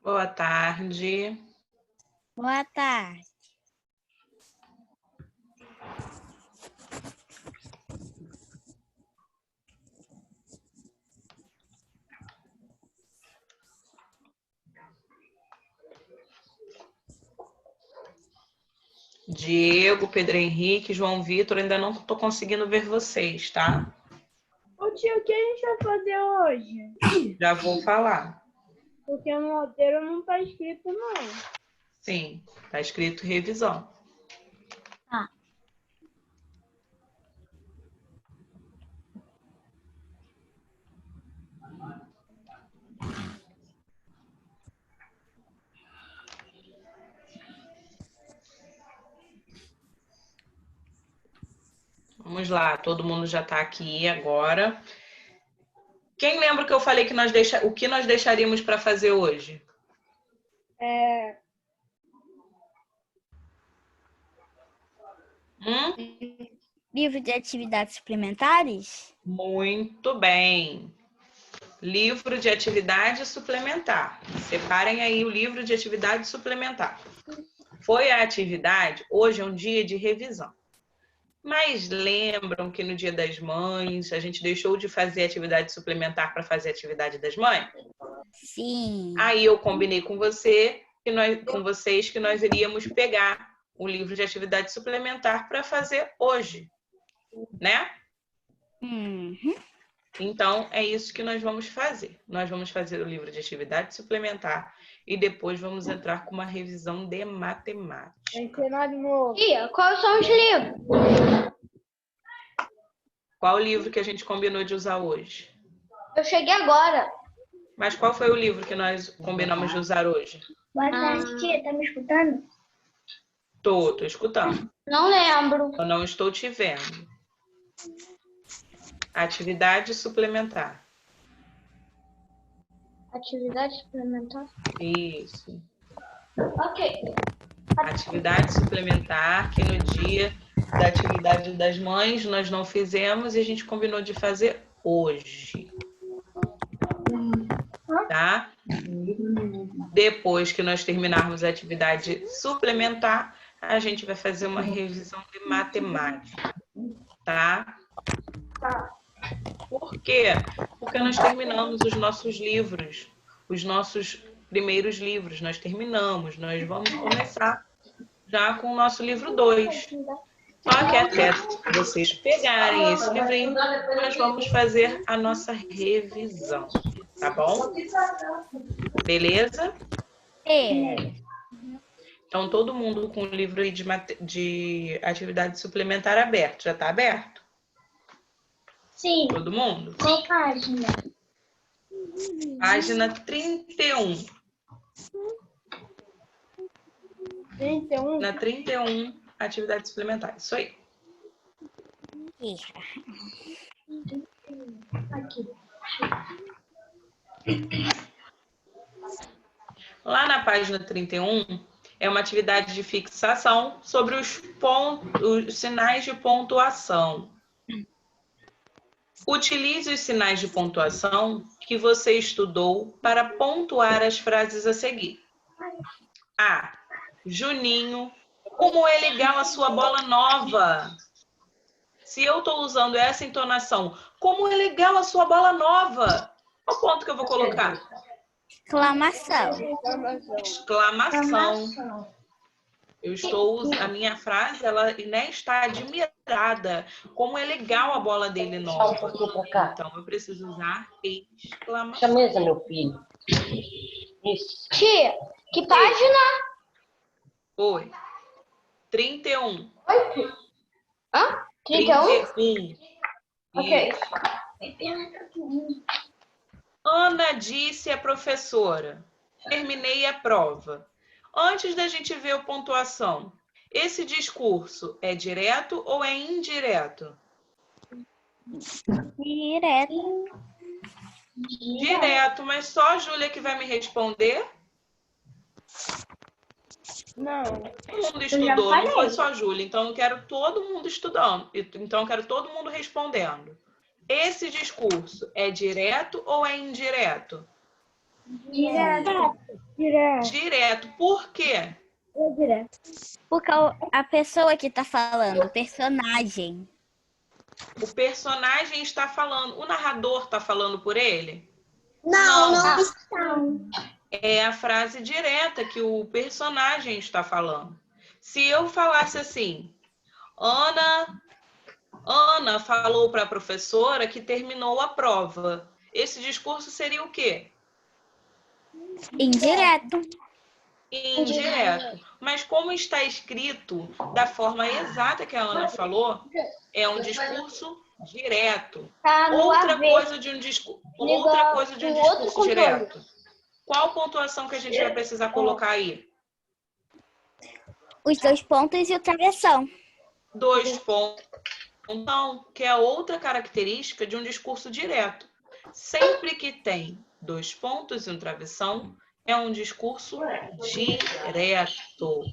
Boa tarde. Boa tarde. Diego, Pedro Henrique, João Vitor, ainda não estou conseguindo ver vocês, tá? Ô tio, o que a gente vai fazer hoje? Já vou falar. Porque no roteiro não tá escrito, não. Sim, tá escrito revisão. Ah. Vamos lá, todo mundo já está aqui agora. Quem lembra que eu falei que o que nós deixaríamos para fazer hoje? Livro de atividades suplementares? Muito bem. Livro de atividade suplementar. Separem aí o livro de atividade suplementar. Foi a atividade, hoje é um dia de revisão. Mas lembram que no Dia das Mães a gente deixou de fazer atividade suplementar para fazer a atividade das mães? Sim. Aí eu combinei com vocês que nós iríamos pegar o livro de atividade suplementar para fazer hoje, né? Uhum. Então é isso que nós vamos fazer. Nós vamos fazer o livro de atividade suplementar e depois vamos entrar com uma revisão de matemática. Ensinar de novo. Tia, quais são os livros? Qual o livro que a gente combinou de usar hoje? Eu cheguei agora. Mas qual foi o livro que nós combinamos de usar hoje? Boa tarde, tia. Tá me escutando? Tô escutando. Não lembro. Eu não estou te vendo. Atividade suplementar. Atividade suplementar? Isso. Ok. Atividade suplementar que no dia da atividade das mães nós não fizemos e a gente combinou de fazer hoje. Tá? Depois que nós terminarmos a atividade suplementar, a gente vai fazer uma revisão de matemática. Tá? Por quê? Porque nós terminamos os nossos livros, os nossos primeiros livros, nós terminamos, nós vamos começar já com o nosso livro 2. Só que até vocês pegarem esse livrinho, nós vamos fazer a nossa revisão, tá bom? Beleza? Então, todo mundo com o livro aí de atividade suplementar aberto, já está aberto? Sim. Todo mundo? Qual página? Página 31. 31. Na 31, atividade suplementar. Isso aí. Aqui. Lá na página 31, é uma atividade de fixação sobre os sinais de pontuação. Utilize os sinais de pontuação que você estudou para pontuar as frases a seguir. A. Juninho, como é legal a sua bola nova. Se eu estou usando essa entonação, como é legal a sua bola nova. Qual ponto que eu vou colocar? Exclamação. Exclamação. Eu estou usando a minha frase, ela né, está admirada. Como é legal a bola dele nova. Então eu preciso usar exclamação. Chameza, meu filho. Isso. Tia, que página? Oi. 31. Hã? 31? 31. Ok. Isso. Ana disse à professora: terminei a prova. Antes da gente ver a pontuação, esse discurso é direto ou é indireto? Direto. Direto, mas só a Júlia que vai me responder? Não. Todo mundo estudou, não foi só a Júlia. Então eu quero todo mundo estudando. Então eu quero todo mundo respondendo. Esse discurso é direto ou é indireto? Direto. Direto. Direto. Por quê? Direto. Porque a pessoa que tá falando, o personagem. O personagem está falando. O narrador está falando por ele? Não. É a frase direta que o personagem está falando. Se eu falasse assim, Ana falou para a professora que terminou a prova. Esse discurso seria o quê? Indireto. Indireto. Mas como está escrito da forma exata que a Ana falou, é um discurso direto. Tá no Outra avesso. coisa de um discurso direto. Qual pontuação que a gente vai precisar colocar aí? Os 2 pontos e o travessão. 2 pontos. Então, que é outra característica de um discurso direto. Sempre que tem 2 pontos e um travessão, é um discurso direto,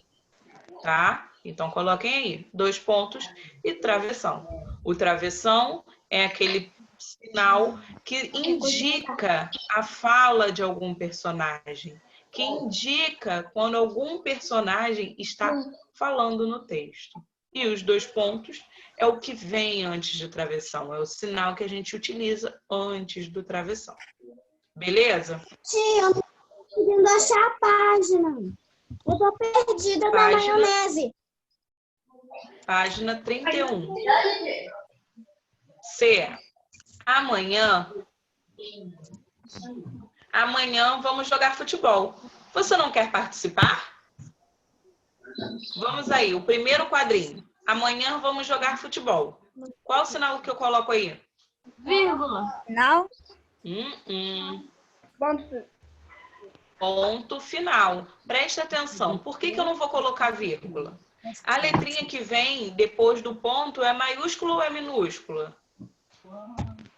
tá? Então, coloquem aí 2 pontos e travessão. O travessão é aquele sinal que indica a fala de algum personagem, que indica quando algum personagem está falando no texto. E os 2 pontos é o que vem antes do travessão, é o sinal que a gente utiliza antes do travessão. Beleza? Tia, eu não tô conseguindo achar a página. Eu tô perdida na maionese. Página 31. C. Amanhã vamos jogar futebol. Você não quer participar? Vamos aí, o primeiro quadrinho. Amanhã vamos jogar futebol. Qual o sinal que eu coloco aí? Vírgula. Não? Ponto final. Preste atenção. Por que eu não vou colocar vírgula? A letrinha que vem depois do ponto é maiúscula ou é minúscula?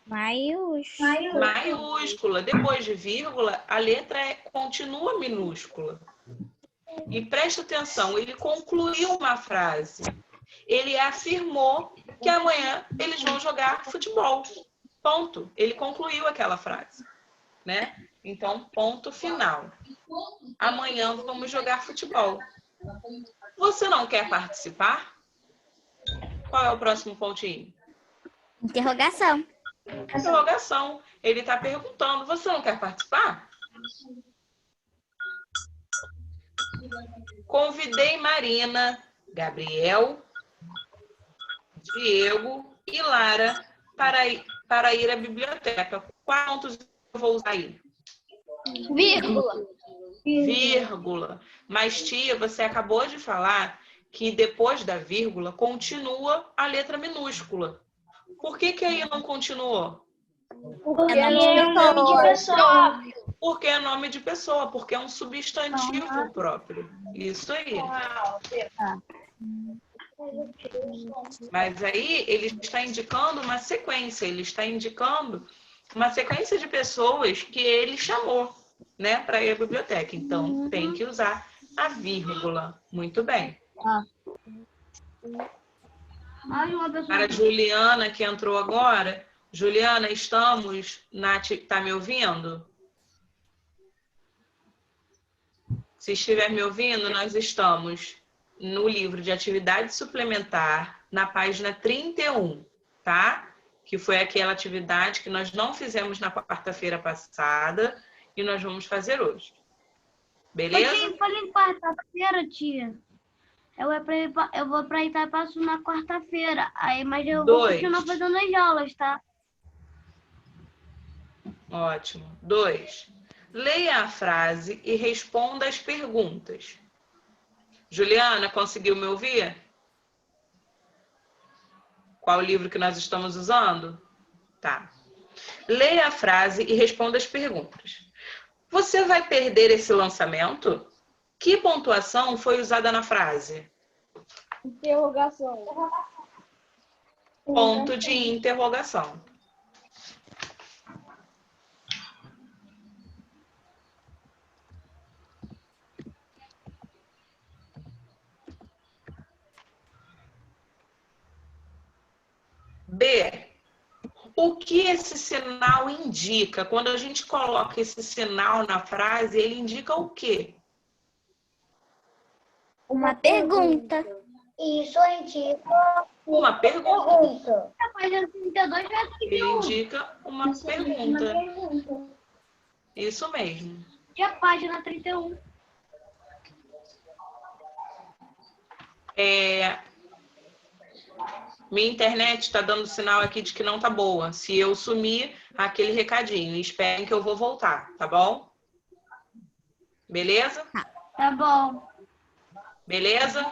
Maiúsculo. Maiúscula. Depois de vírgula, a letra continua minúscula. E preste atenção, ele concluiu uma frase. Ele afirmou que amanhã eles vão jogar futebol. Ponto. Ele concluiu aquela frase, né? Então, ponto final. Amanhã vamos jogar futebol. Você não quer participar? Qual é o próximo pontinho? Interrogação. Interrogação. Ele está perguntando, você não quer participar? Convidei Marina, Gabriel, Diego e Lara para ir à biblioteca. Quais pontos eu vou usar aí? Vírgula. Vírgula. Mas, tia, você acabou de falar que depois da vírgula continua a letra minúscula. Por que aí não continuou? Porque É nome é um nome de pessoa. Porque é nome de pessoa, porque é um substantivo próprio. Isso aí. Mas aí ele está indicando uma sequência, ele está indicando uma sequência de pessoas que ele chamou, né, para ir à biblioteca. Então, tem que usar a vírgula. Muito bem. Para a Juliana, que entrou agora. Juliana, estamos Tá me ouvindo? Se estiver me ouvindo, nós estamos no livro de atividade suplementar, na página 31, tá? Que foi aquela atividade que nós não fizemos na quarta-feira passada e nós vamos fazer hoje. Beleza? Foi em quarta-feira, tia. Eu vou pra Itapaçu na quarta-feira. Aí, mas eu vou continuar fazendo as aulas, tá? Ótimo. 2. Leia a frase e responda as perguntas. Juliana, conseguiu me ouvir? Qual livro que nós estamos usando? Tá. Leia a frase e responda as perguntas. Você vai perder esse lançamento? Que pontuação foi usada na frase? Interrogação. Ponto de interrogação. B. O que esse sinal indica? Quando a gente coloca esse sinal na frase, ele indica o quê? Uma pergunta. Isso indica Uma pergunta. pergunta. A página 32 vai Ele 31. indica uma Uma pergunta. pergunta. Isso mesmo. E a página 31? Minha internet está dando sinal aqui de que não tá boa. Se eu sumir, aquele recadinho. Esperem que eu vou voltar, tá bom? Beleza? Tá bom. Beleza?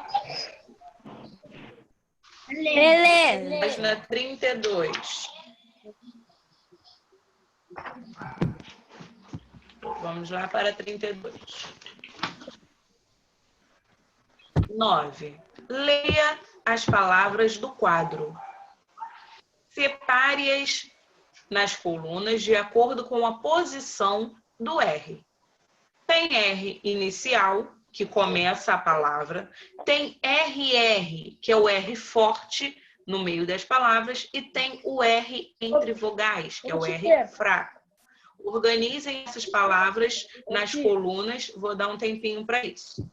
Beleza. Página 32. Vamos lá para 32. 9. Leia as palavras do quadro. Separe-as nas colunas de acordo com a posição do R. Tem R inicial, que começa a palavra. Tem RR, que é o R forte no meio das palavras. E tem o R entre vogais, que é o R fraco. Organizem essas palavras nas colunas. Vou dar um tempinho para isso.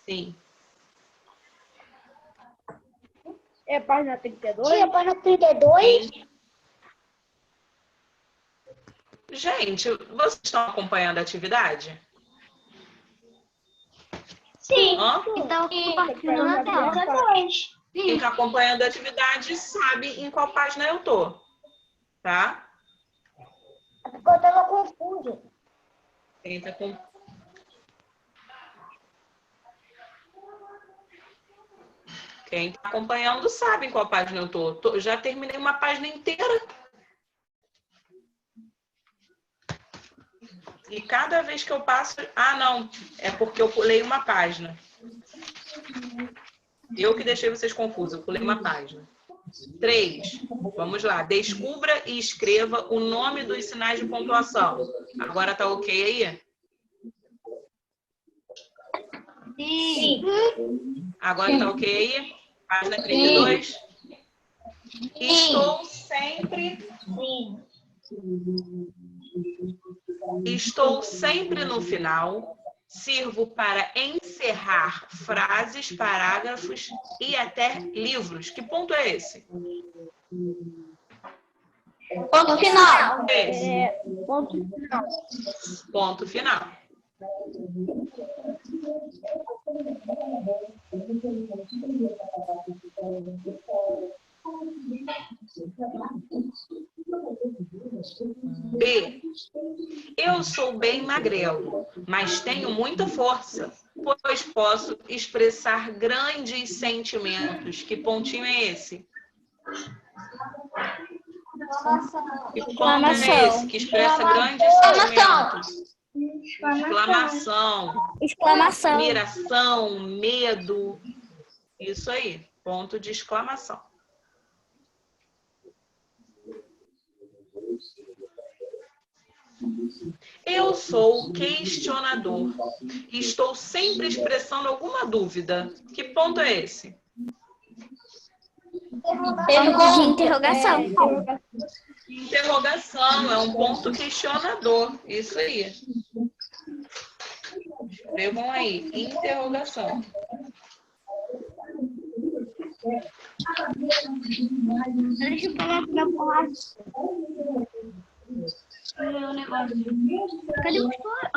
Sim. É a página 32? Tia, página 32? Gente, vocês estão acompanhando a atividade? Sim. Hã? Então, compartilhando na tela. Quem está acompanhando a atividade sabe em qual página eu tô, tá? Porque eu tava confusa. Quem tá com... Quem tá acompanhando sabe em qual página eu tô. Já terminei uma página inteira. E cada vez que eu passo... Ah, não. É porque eu pulei uma página. Eu que deixei vocês confusos. Eu pulei uma página. 3. Vamos lá. Descubra e escreva o nome dos sinais de pontuação. Agora tá ok aí? Sim. Agora tá ok aí? Página 32. Estou sempre no final. Sirvo para encerrar frases, parágrafos e até livros. Que ponto é esse? Ponto final. Esse. Ponto final. Ponto final. B. Eu sou bem magrelo, mas tenho muita força, pois posso expressar grandes sentimentos. Que pontinho é esse? Que ponto é esse? Que expressa grandes sentimentos. Exclamação, Exclamação. admiração, medo. Isso aí, ponto de exclamação. Eu sou questionador e estou sempre expressando alguma dúvida. Que ponto é esse? Ponto de interrogação. Interrogação, é um ponto questionador. Isso aí. Escrevam aí, interrogação. Deixa eu falar pra porra. O negócio. Cadê o história?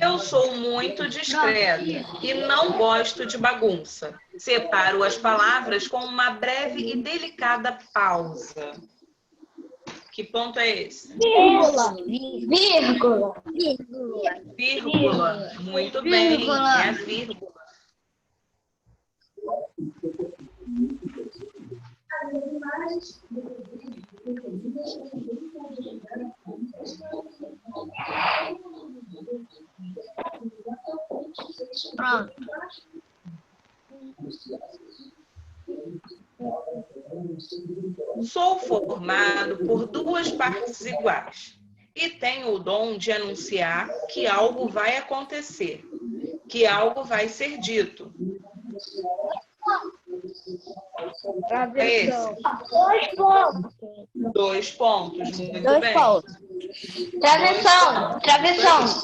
Eu sou muito discreto e não gosto de bagunça. Separo as palavras com uma breve e delicada pausa. Que ponto é esse? Vírgula. Vírgula. Muito bem, Vírgula. é a vírgula. Pronto. Sou formado por duas partes iguais e tenho o dom de anunciar que algo vai acontecer, que algo vai ser dito. É esse. 2 pontos. 2 pontos, muito Dois bem. pontos. Travessão. Travessão.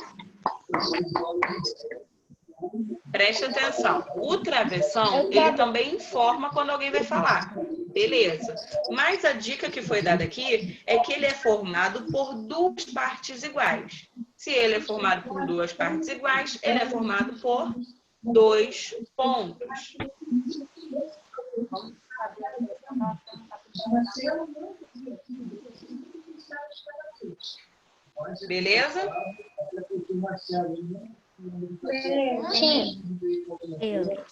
Preste atenção. O travessão, ele também informa quando alguém vai falar. Beleza. Mas a dica que foi dada aqui é que ele é formado por duas partes iguais. Se ele é formado por duas partes iguais, ele é formado por 2 pontos. Beleza? Sim. Beleza.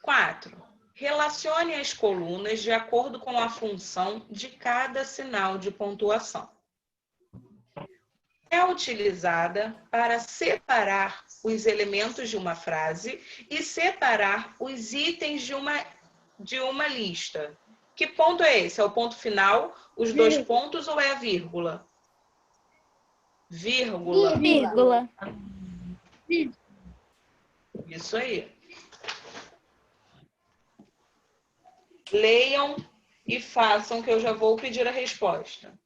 Quatro. Relacione as colunas de acordo com a função de cada sinal de pontuação. É utilizada para separar os elementos de uma frase e separar os itens de uma lista. Que ponto é esse? É o ponto final, os 2 pontos ou é a vírgula? Vírgula. Vírgula. Isso aí. Leiam e façam que eu já vou pedir a resposta.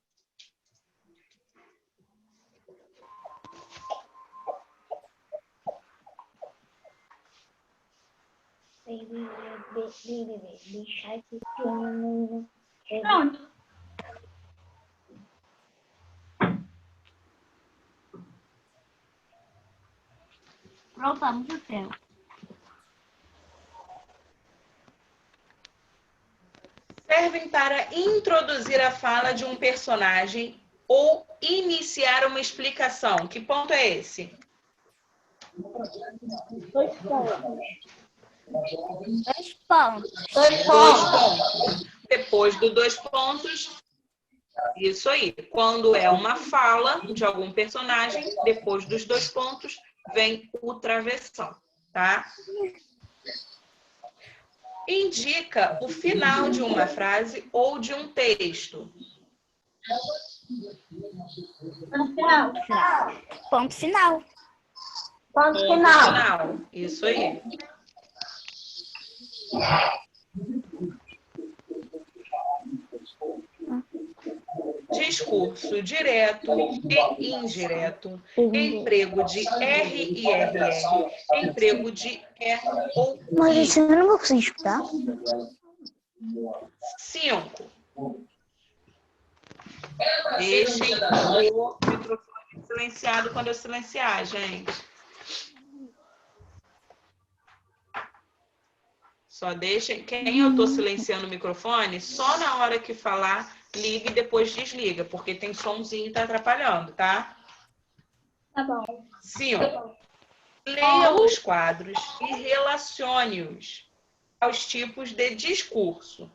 Pronto. Voltamos o tempo. Servem para introduzir a fala de um personagem ou iniciar uma explicação. Que ponto é esse? 2 pontos. 2 pontos. 2 2 pontos. pontos. Depois do 2 pontos, isso aí. Quando é uma fala de algum personagem, depois dos 2 pontos, vem o travessão, tá? Indica o final de uma frase ou de um texto. No final. Ponto final. Ponto Ponto final. final. Isso aí. Discurso direto e indireto, emprego de R e RR, emprego de R ou I. Eu não vou conseguir escutar. 5. Deixem o microfone silenciado quando eu silenciar, gente. Só deixem. Quem eu estou silenciando o microfone, só na hora que falar, liga e depois desliga, porque tem somzinho que tá atrapalhando, tá? Tá bom. 5. Leia os quadros e relacione-os aos tipos de discurso.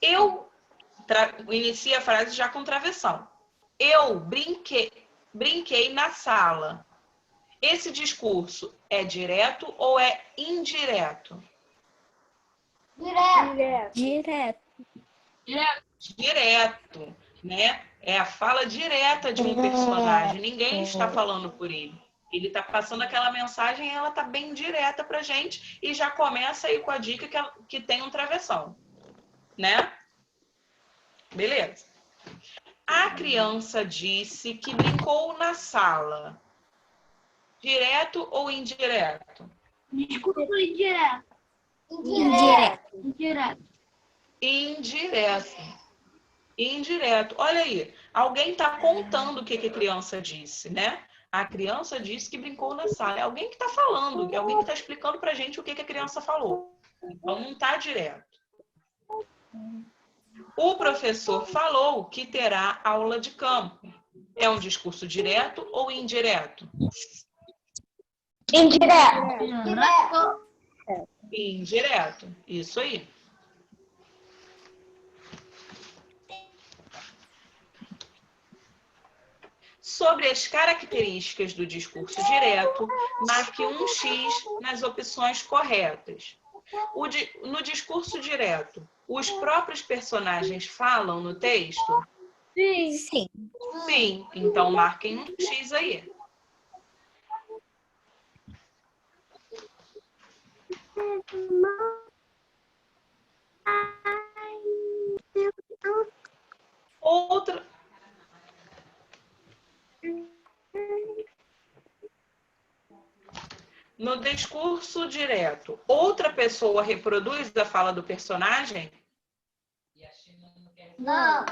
Eu inicio a frase já com travessão. Eu brinquei na sala. Esse discurso é direto ou é indireto? Direto. Direto, né? É a fala direta de um personagem. Ninguém está falando por ele. Ele está passando aquela mensagem e ela está bem direta para a gente e já começa aí com a dica que tem um travessão, né? Beleza. A criança disse que brincou na sala. Direto ou indireto? Discurso indireto. Indireto. Indireto. Indireto. Indireto. Olha aí, alguém está contando o que a criança disse, né? A criança disse que brincou na sala. É alguém que está falando, é alguém que está explicando para a gente o que a criança falou. Então, não está direto. O professor falou que terá aula de campo. É um discurso direto ou indireto? Indireto. Indireto. Isso aí. Sobre as características do discurso direto, marque um X nas opções corretas. No discurso direto, os próprios personagens falam no texto? Sim. Sim. Sim, então marquem um X aí. Outra. No discurso direto, outra pessoa reproduz a fala do personagem? Não.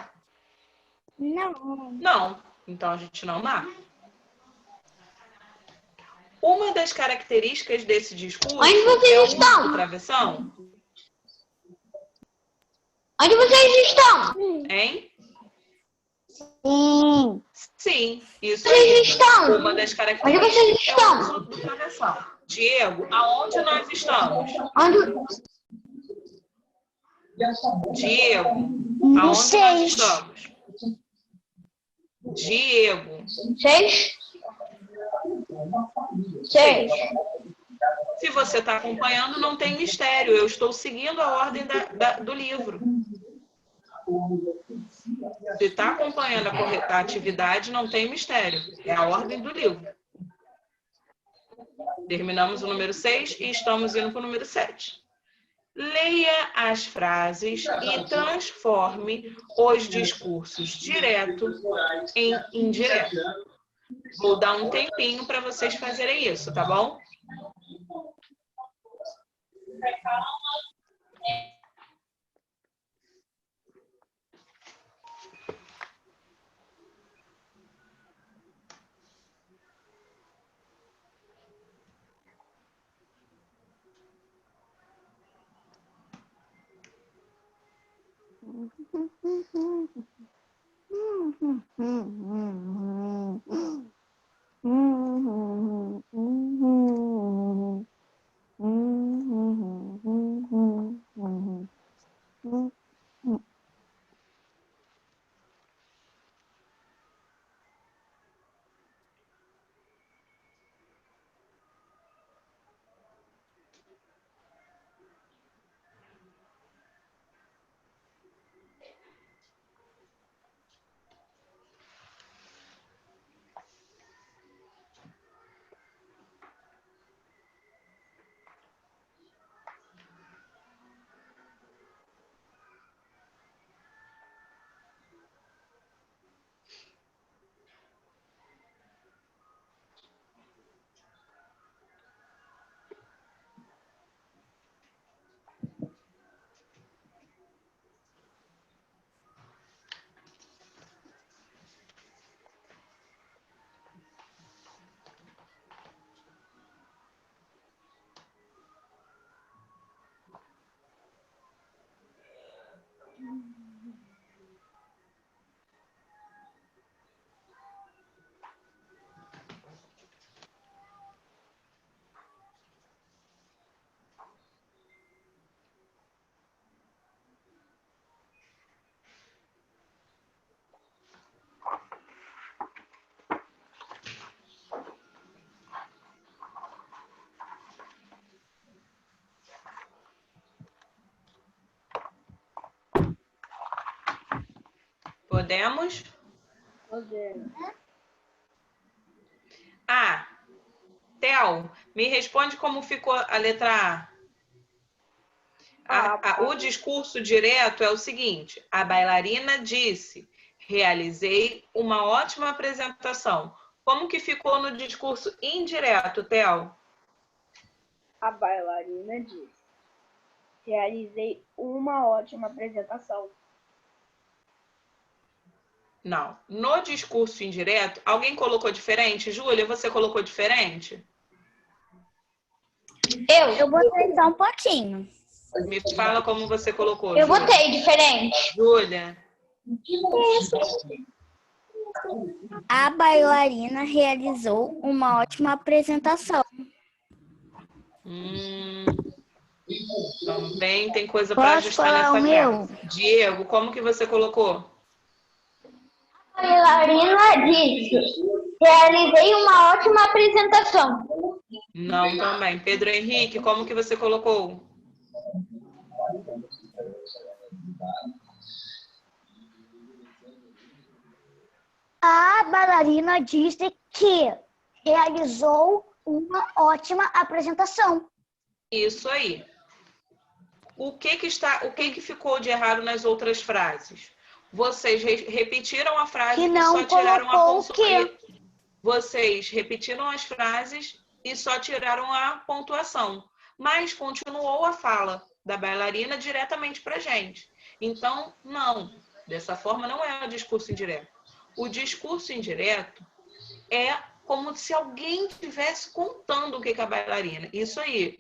Não. Não. Então a gente não marca. Uma das características desse discurso Onde vocês é o uso estão? do travessão? Onde vocês estão? Hein? Sim. Sim, isso Vocês aí. estão? Uma das Onde características vocês é o estão? uso do travessão. Diego, aonde nós estamos? Onde? Diego, No aonde nós 6. estamos? Diego, 6? 6. se você está acompanhando, não tem mistério. Eu estou seguindo a ordem do livro. Se está acompanhando a atividade, não tem mistério. É a ordem do livro. Terminamos o número 6 e estamos indo para o número 7. Leia as frases e transforme os discursos direto em indireto. Vou dar um tempinho para vocês fazerem isso, tá bom? Podemos? Podemos. A. Theo, me responde como ficou a letra A. O discurso direto é o seguinte: a bailarina disse, realizei uma ótima apresentação. Como que ficou no discurso indireto, Theo? A bailarina disse: realizei uma ótima apresentação. Não. No discurso indireto, alguém colocou diferente? Júlia, você colocou diferente? Eu botei só um pouquinho. Me fala como você colocou, Eu Júlia. botei diferente. Júlia. A bailarina realizou uma ótima apresentação. Também tem coisa para Posso ajustar falar nessa o meu? frase. Diego, como que você colocou? A bailarina disse: realizei uma ótima apresentação. Não, também. Pedro Henrique, como que você colocou? A bailarina disse que realizou uma ótima apresentação. Isso aí. O que ficou de errado nas outras frases? Vocês repetiram a frase Que e não só tiraram a colocou o quê? Vocês repetiram as frases e só tiraram a pontuação, mas continuou a fala da bailarina diretamente para a gente. Então, não. Dessa forma, não é o discurso indireto. O discurso indireto é como se alguém estivesse contando o que é a bailarina. Isso aí,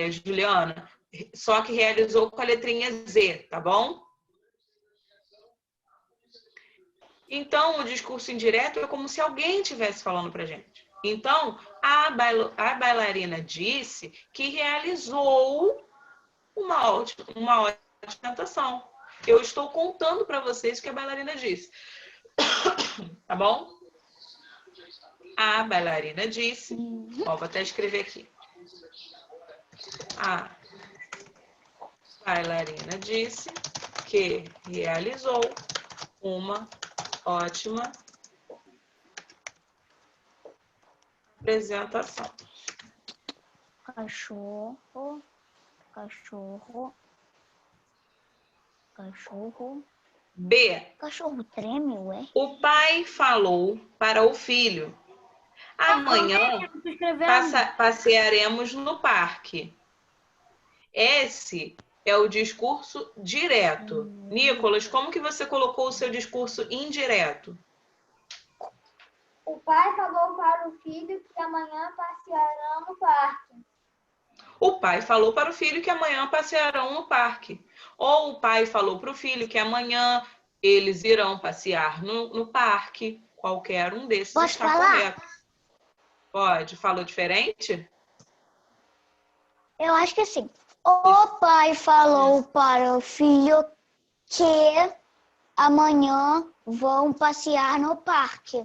Juliana, só que realizou com a letrinha Z, tá bom? Então, o discurso indireto é como se alguém estivesse falando pra gente. Então, a bailarina disse que realizou uma ótima apresentação. Eu estou contando para vocês o que a bailarina disse. Tá bom? A bailarina disse... Ó, vou até escrever aqui. A bailarina disse que realizou uma ótima apresentação. Cachorro, cachorro, cachorro. B. Cachorro treme, ué? O pai falou para o filho: amanhã passearemos no parque. Esse é o discurso direto. Nicolas, como que você colocou o seu discurso indireto? O pai falou para o filho que amanhã passearão no parque. O pai falou para o filho que amanhã passearão no parque. Ou o pai falou para o filho que amanhã eles irão passear no parque. Qualquer um desses Posso está falar? correto. Pode. Falou diferente? Eu acho que sim. O pai falou para o filho que amanhã vão passear no parque.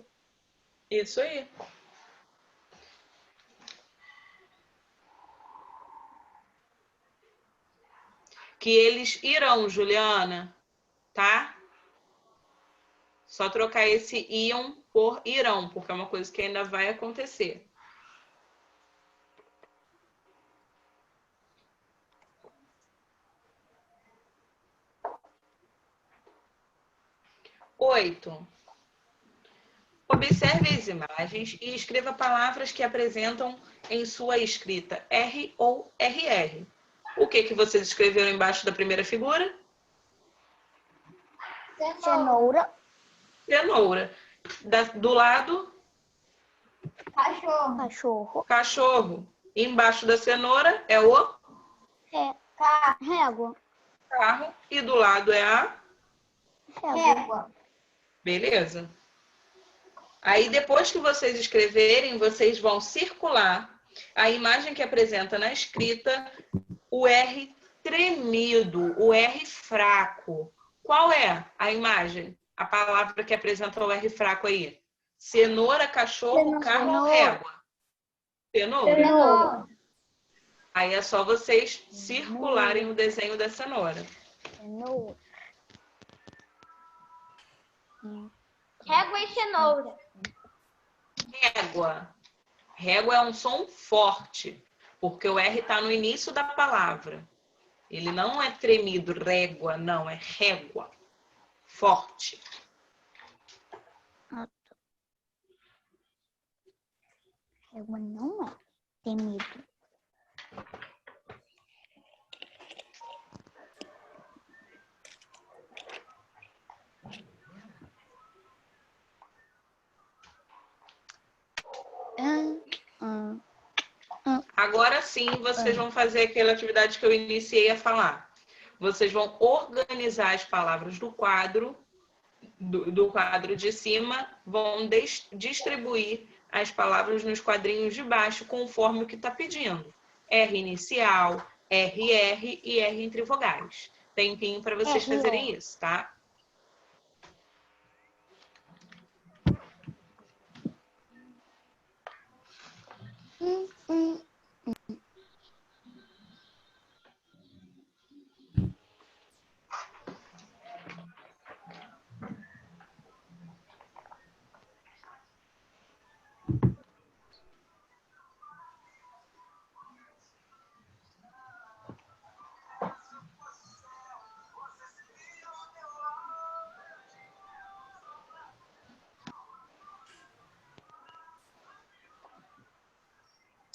Isso aí. Que eles irão, Juliana, tá? Só trocar esse iam por irão, porque é uma coisa que ainda vai acontecer. Oito. Observe as imagens e escreva palavras que apresentam em sua escrita R ou RR. O que vocês escreveram embaixo da primeira figura? Cenoura. Cenoura. Do lado? Cachorro. Cachorro. Cachorro. E embaixo da cenoura é o? Régua. Carro. E do lado é a? Régua. Beleza. Aí, depois que vocês escreverem, vocês vão circular a imagem que apresenta na escrita o R tremido, o R fraco. Qual é a imagem? A palavra que apresenta o R fraco aí? Cenoura, cachorro, carro ou régua? Cenoura. Aí é só vocês circularem o desenho da cenoura. Cenoura. Régua e cenoura. Régua. Régua é um som forte, porque o R está no início da palavra. Ele não é tremido, régua, não, é régua. Forte. Régua não é temido. Agora sim, vocês vão fazer aquela atividade que eu iniciei a falar. Vocês vão organizar as palavras do quadro, do quadro de cima, vão distribuir as palavras nos quadrinhos de baixo, conforme o que está pedindo. R inicial, RR e R entre vogais. Tempinho para vocês fazerem isso, tá?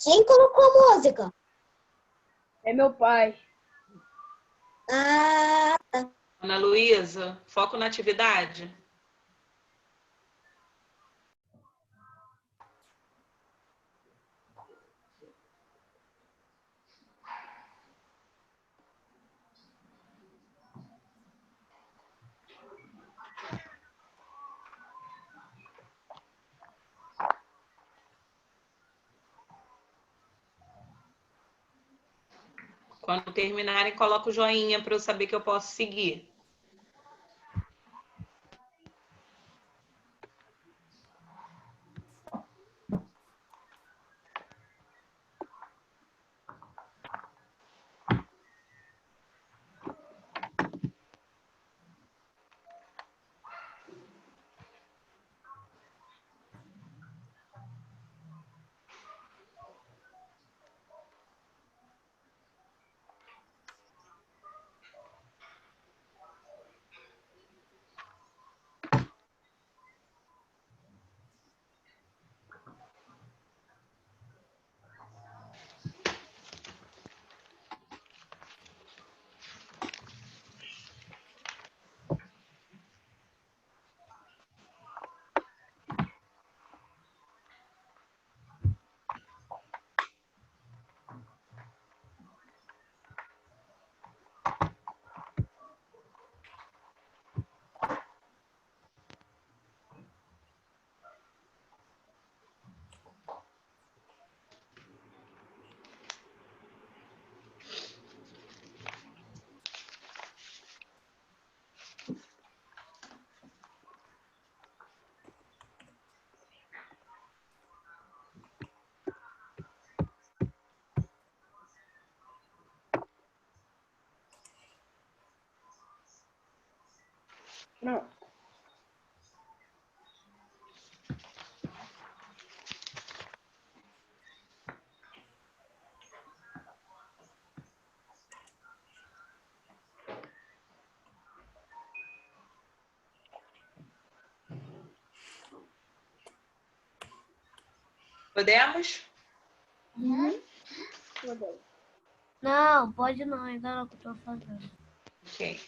Quem colocou a música? É meu pai. Ah, Ana Luísa, foco na atividade. Quando terminarem, coloca o joinha para eu saber que eu posso seguir. Não. Podemos? Não, pode não, ainda não que eu tô fazendo. Ok.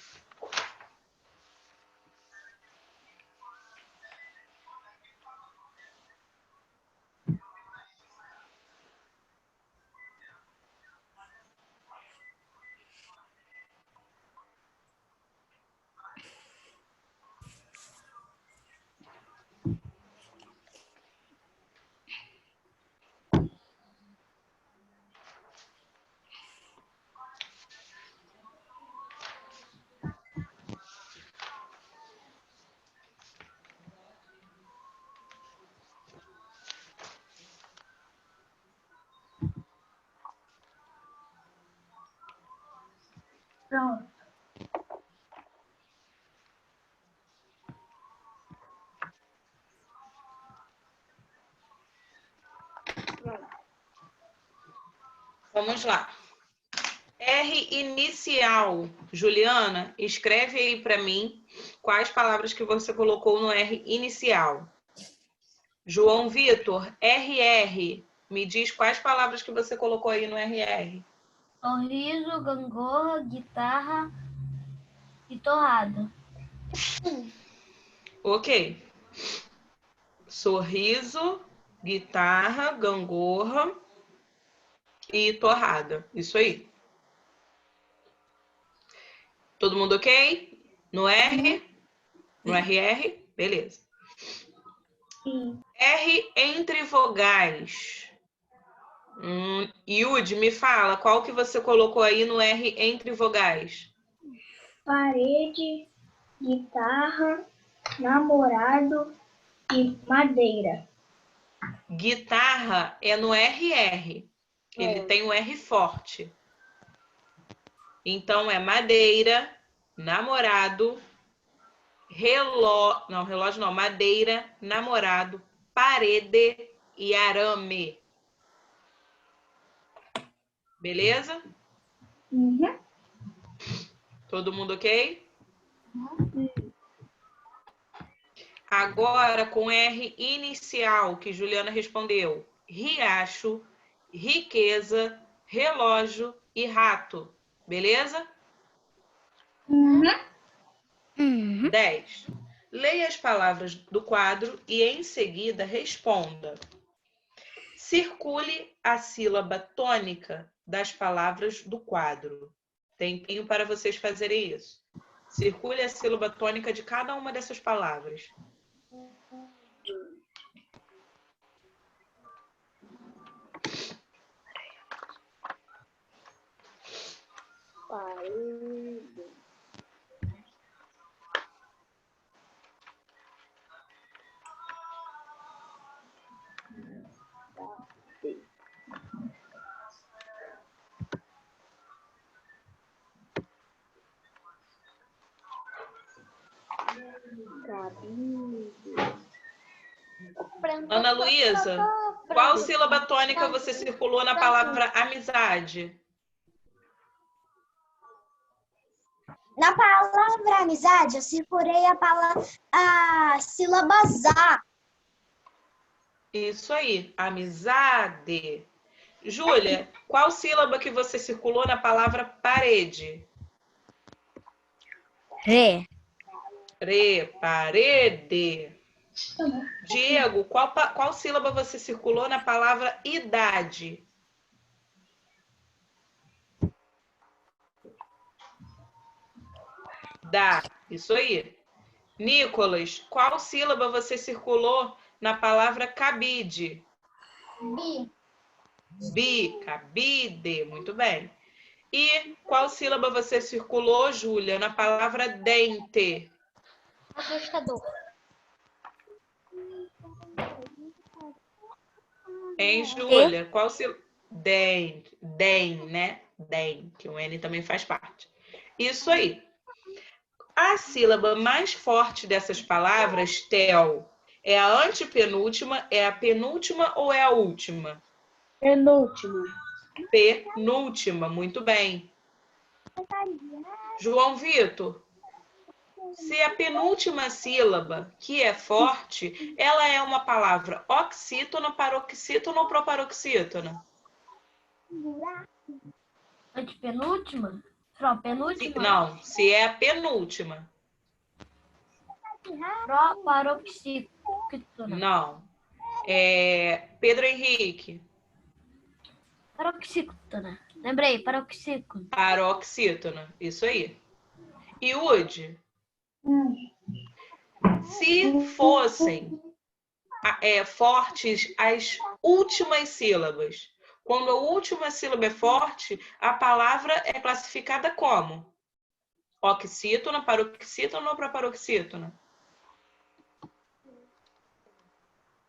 Pronto. Vamos lá. R inicial. Juliana, escreve aí para mim quais palavras que você colocou no R inicial. João Vitor, RR. Me diz quais palavras que você colocou aí no RR. Sorriso, gangorra, guitarra e torrada. Ok. Sorriso, guitarra, gangorra e torrada. Isso aí. Todo mundo ok? No R? No RR? Beleza. Sim. R entre vogais. Yudi, me fala, qual que você colocou aí no R entre vogais? Parede, guitarra, namorado e madeira. Guitarra é no RR. Ele tem um R forte. Então é madeira, namorado, relógio. Não, relógio não. Madeira, namorado, parede e arame. Beleza? Uhum. Todo mundo ok? Agora com R inicial, que Juliana respondeu. Riacho, riqueza, relógio e rato. Beleza? 10. Leia as palavras do quadro e, em seguida, responda. Circule a sílaba tônica das palavras do quadro. Tempinho para vocês fazerem isso. Circule a sílaba tônica de cada uma dessas palavras. Ana Luísa, qual sílaba tônica você circulou na palavra amizade? Na palavra amizade, eu circulei a sílaba za. Isso aí, amizade. Júlia, qual sílaba que você circulou na palavra parede? Re. Re, parede. Diego, qual sílaba você circulou na palavra idade? Dá, isso aí. Nicolas, qual sílaba você circulou na palavra cabide? Bi, cabide, muito bem. E qual sílaba você circulou, Júlia, na palavra dente? Ajustador. Hein, Júlia? Qual sílaba? Den, né? Den, que o N também faz parte. Isso aí. A sílaba mais forte dessas palavras, Theo, é a antepenúltima, é a penúltima ou é a última? Penúltima. Penúltima, muito bem. João Vitor, se a penúltima sílaba, que é forte, ela é uma palavra oxítona, paroxítona ou proparoxítona? Antepenúltima? Só penúltima? Não, se é a penúltima. Paroxítona. Não. Pedro Henrique. Paroxítona. Lembrei, paroxítona. Paroxítona, isso aí. Yudi, se fossem fortes as últimas sílabas, quando a última sílaba é forte, a palavra é classificada como? Oxítona, paroxítona ou proparoxítona?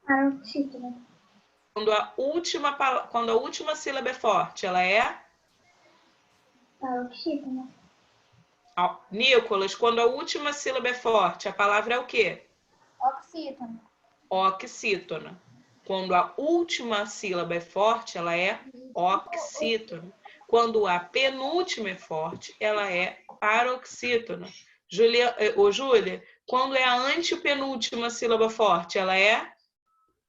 Paroxítona. Quando a última sílaba é forte, ela é? Paroxítona. Nicolas, quando a última sílaba é forte, a palavra é o quê? Oxítona. Oxítona. Quando a última sílaba é forte, ela é oxítona. Quando a penúltima é forte, ela é paroxítona. Júlia, quando é a antepenúltima sílaba forte, ela é?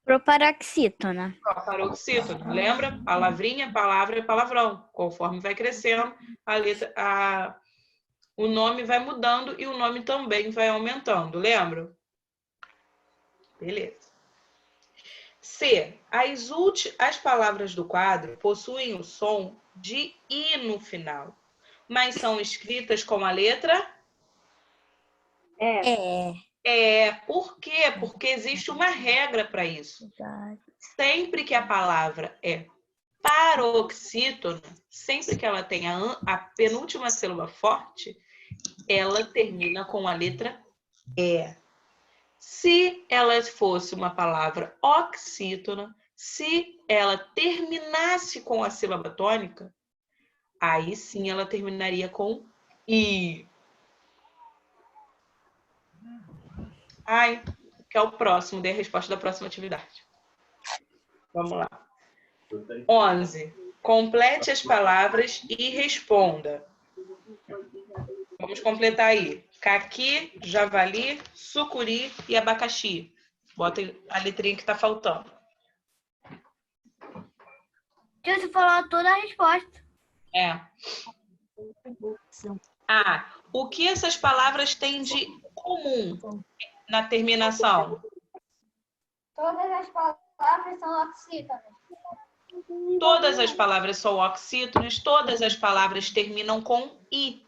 Proparoxítona. Proparoxítona. Lembra? Palavrinha, palavra é palavrão. Conforme vai crescendo, o nome vai mudando e o nome também vai aumentando. Lembra? Beleza. C. As palavras do quadro possuem o som de I no final, mas são escritas com a letra Por quê? Porque existe uma regra para isso. Sempre que a palavra é paroxítona, sempre que ela tem a penúltima sílaba forte, ela termina com a letra E. Se ela fosse uma palavra oxítona, se ela terminasse com a sílaba tônica, aí sim ela terminaria com I. Que é o próximo, dei a resposta da próxima atividade. Vamos lá. 11. Complete as palavras e responda. Vamos completar aí. Caqui, javali, sucuri e abacaxi. Bota a letrinha que está faltando. Tia, você falou toda a resposta. É. Ah, o que essas palavras têm de comum na terminação? Todas as palavras são oxítonas. Todas as palavras são oxítonas, todas as palavras terminam com i.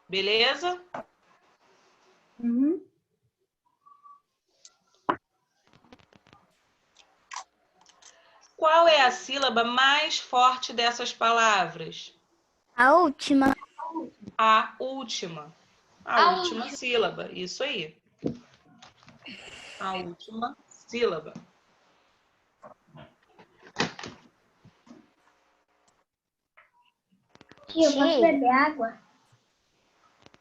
Beleza? Qual é a sílaba mais forte dessas palavras? A última. A última. A última sílaba. Isso aí. A última sílaba. Tia, eu posso beber água?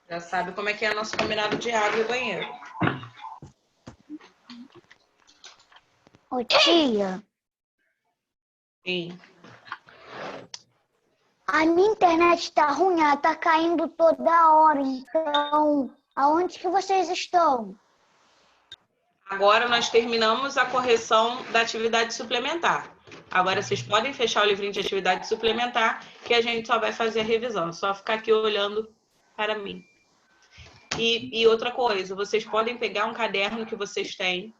Já sabe como é que é nosso combinado de água e banheiro. Ô, tia. Sim. A minha internet tá ruim, ela tá caindo toda hora. Então, aonde que vocês estão? Agora nós terminamos a correção da atividade suplementar. Agora vocês podem fechar o livrinho de atividade suplementar, que a gente só vai fazer a revisão. É só ficar aqui olhando para mim. E outra coisa, vocês podem pegar um caderno que vocês têm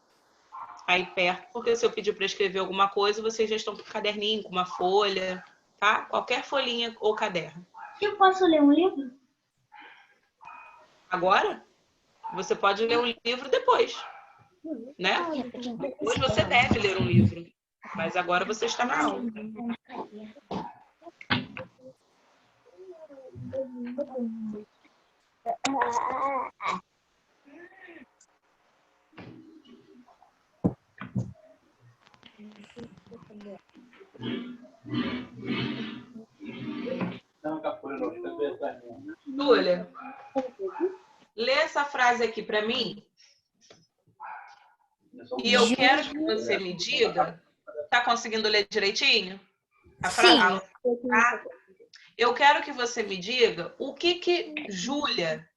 aí perto, porque se eu pedir para escrever alguma coisa, vocês já estão com um caderninho, com uma folha, tá? Qualquer folhinha ou caderno. Eu posso ler um livro? Agora, você pode ler um livro depois, né? Depois você deve ler um livro, mas agora você está na aula. Júlia, lê essa frase aqui para mim. E eu quero que você me diga. Tá conseguindo ler direitinho? A frase? Tá? Eu quero que você me diga o que Júlia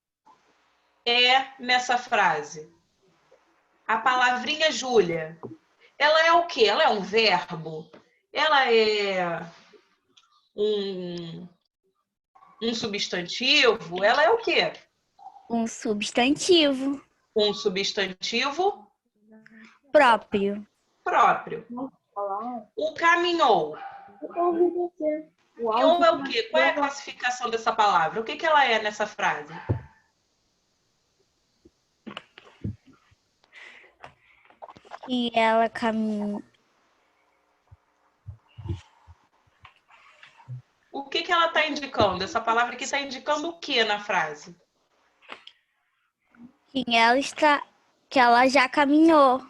é nessa frase. A palavrinha Júlia. Ela é o quê? Ela é um verbo? Ela é um substantivo? Ela é o quê? Um substantivo Um substantivo próprio. próprio. O caminhou. Caminhou é o quê? Qual é a classificação dessa palavra? O que ela é nessa frase? E ela caminha. O que ela está indicando? Essa palavra aqui está indicando o que na frase? Que ela já caminhou.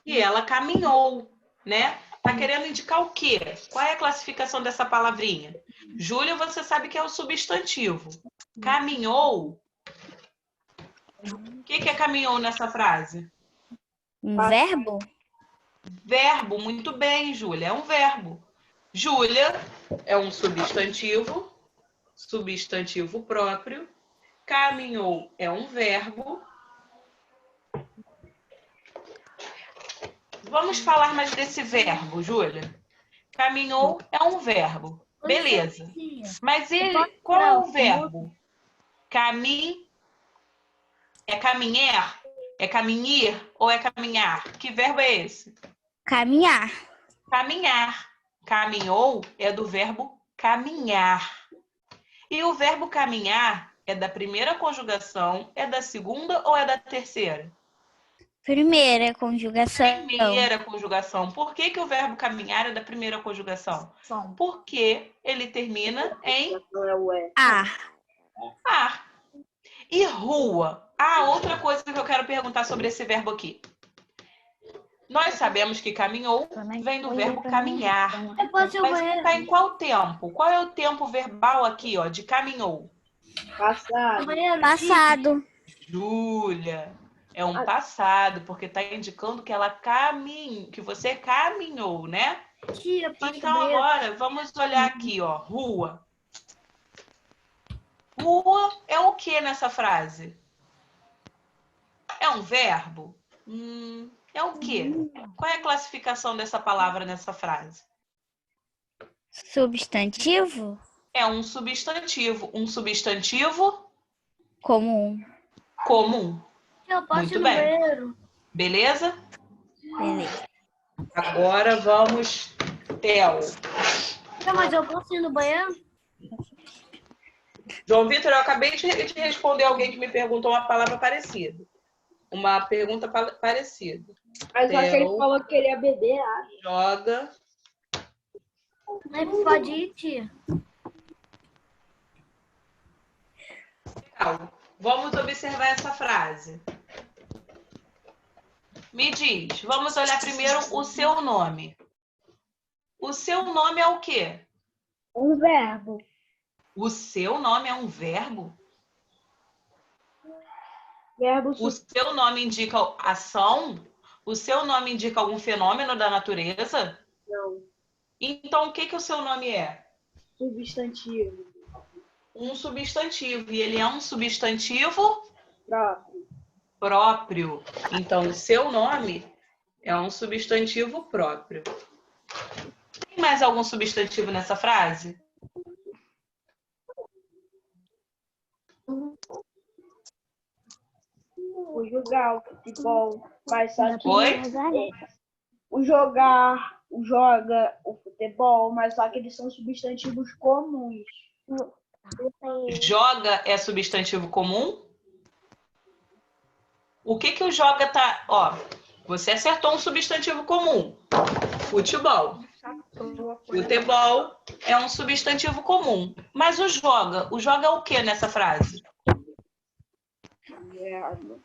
E ela caminhou, né? Tá querendo indicar o quê? Qual é a classificação dessa palavrinha? Júlia, você sabe que é o substantivo. Caminhou. O que é caminhou nessa frase? Um verbo? Verbo, muito bem, Júlia, é um verbo. Júlia é um substantivo próprio. Caminhou é um verbo. Vamos falar mais desse verbo, Júlia. Caminhou é um verbo. Beleza. Mas qual é o verbo? É caminhar? É caminhar ou é caminhar? Que verbo é esse? Caminhar. Caminhar. Caminhou é do verbo caminhar. E o verbo caminhar é da primeira conjugação, é da segunda ou é da terceira? Primeira conjugação. Primeira conjugação. Por que o verbo caminhar é da primeira conjugação? Porque ele termina em Ar. ar. E rua? Outra coisa que eu quero perguntar sobre esse verbo aqui. Nós sabemos que caminhou vem do verbo caminhar. Mas está em qual tempo? Qual é o tempo verbal aqui, ó, de caminhou? Passado. Júlia. É um passado, porque está indicando que ela que você caminhou, né? Tia, passa Então, banheiro. agora, vamos olhar aqui, ó. Rua. Rua é o que nessa frase? É um verbo? É o quê? Qual é a classificação dessa palavra nessa frase? Substantivo? É um substantivo. Um substantivo Comum. comum. Tia, eu posso Muito ir no bem. banheiro? Beleza? Beleza. Agora vamos, Theo. Tia, mas eu posso ir no banheiro? João Vitor, eu acabei de responder alguém que me perguntou uma palavra parecida. Uma pergunta parecida. Mas só que ele Theo falou que queria beber água. joga. Mas pode ir, tia. Legal. Vamos observar essa frase. Me diz, vamos olhar primeiro o seu nome. O seu nome é o quê? Um verbo. O seu nome é um verbo? Verbo O seu nome indica ação? O seu nome indica algum fenômeno da natureza? Não. Então, o que o seu nome é? Substantivo. Um substantivo. E ele é um substantivo Próprio. próprio. Então, o seu nome é um substantivo próprio. Tem mais algum substantivo nessa frase? O jogar, o futebol. Mas só que Oi? o jogar, o joga, o futebol, mas só que eles são substantivos comuns. Joga é substantivo comum? O que o joga tá... Ó, você acertou um substantivo comum. Futebol. Futebol é um substantivo comum. Mas o joga é o que nessa frase? Verbo.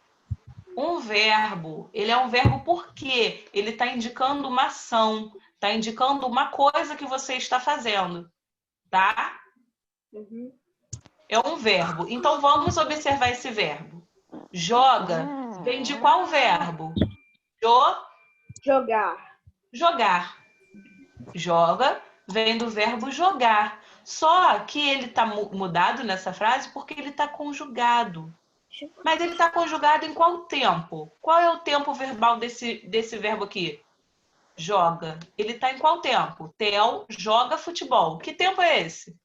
Um verbo. Ele é um verbo porque ele está indicando uma ação, está indicando uma coisa que você está fazendo, tá? Uhum. É um verbo. Então, vamos observar esse verbo. Joga vem de qual verbo? Jogar. Jogar. Joga vem do verbo jogar. Só que ele está mudado nessa frase porque ele está conjugado. Mas ele está conjugado em qual tempo? Qual é o tempo verbal desse verbo aqui? Joga. Ele está em qual tempo? Theo joga futebol. Que tempo é esse?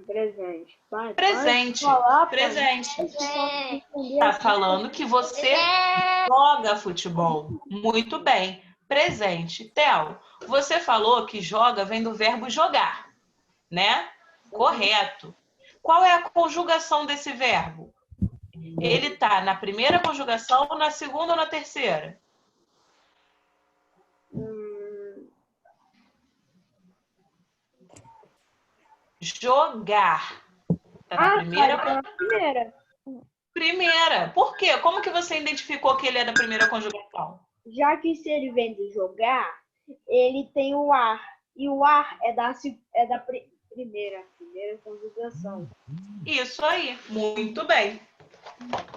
Presente. Vai, Presente. pode falar, Presente. É. Está falando que você joga futebol. Muito bem. Presente. Theo, você falou que joga vem do verbo jogar, né? Correto. Qual é a conjugação desse verbo? Ele está na primeira conjugação, na segunda ou na terceira? Jogar. Tá na primeira? Tá na primeira. Primeira. Por quê? Como que você identificou que ele é da primeira conjugação? Já que se ele vem de jogar, ele tem o ar. E o ar é da primeira conjugação. Isso aí. Muito bem.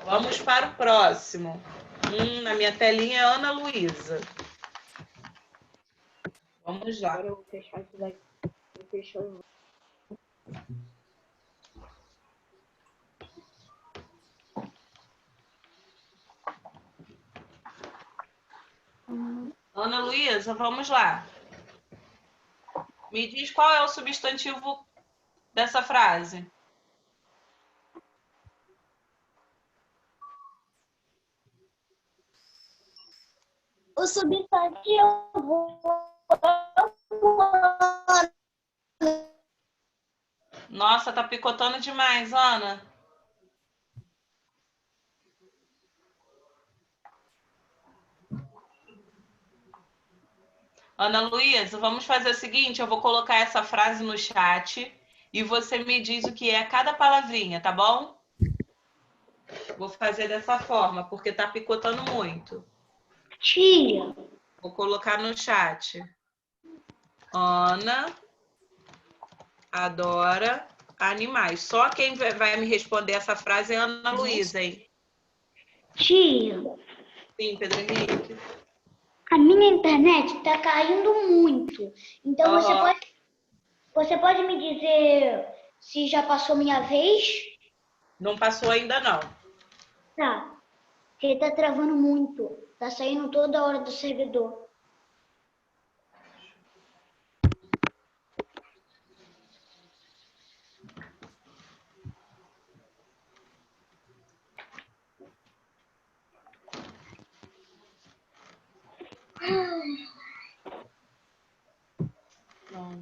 Vamos para o próximo. Na minha telinha é Ana Luísa. Vamos lá. Agora eu vou fechar isso daqui. Vou fechar o... Ana Luísa, vamos lá. Me diz qual é o substantivo dessa frase. O substantivo. Nossa, tá picotando demais, Ana. Ana Luísa, vamos fazer o seguinte, eu vou colocar essa frase no chat e você me diz o que é cada palavrinha, tá bom? Vou fazer dessa forma, porque tá picotando muito. Tia. Vou colocar no chat. Ana adora animais. Só quem vai me responder essa frase é Ana Luísa, hein? Tia, Sim, Pedro Henrique. a minha internet está caindo muito. Então Aham. você pode me dizer se já passou minha vez? Não passou ainda, não. Tá. Porque tá travando muito. Tá saindo toda hora do servidor. Não,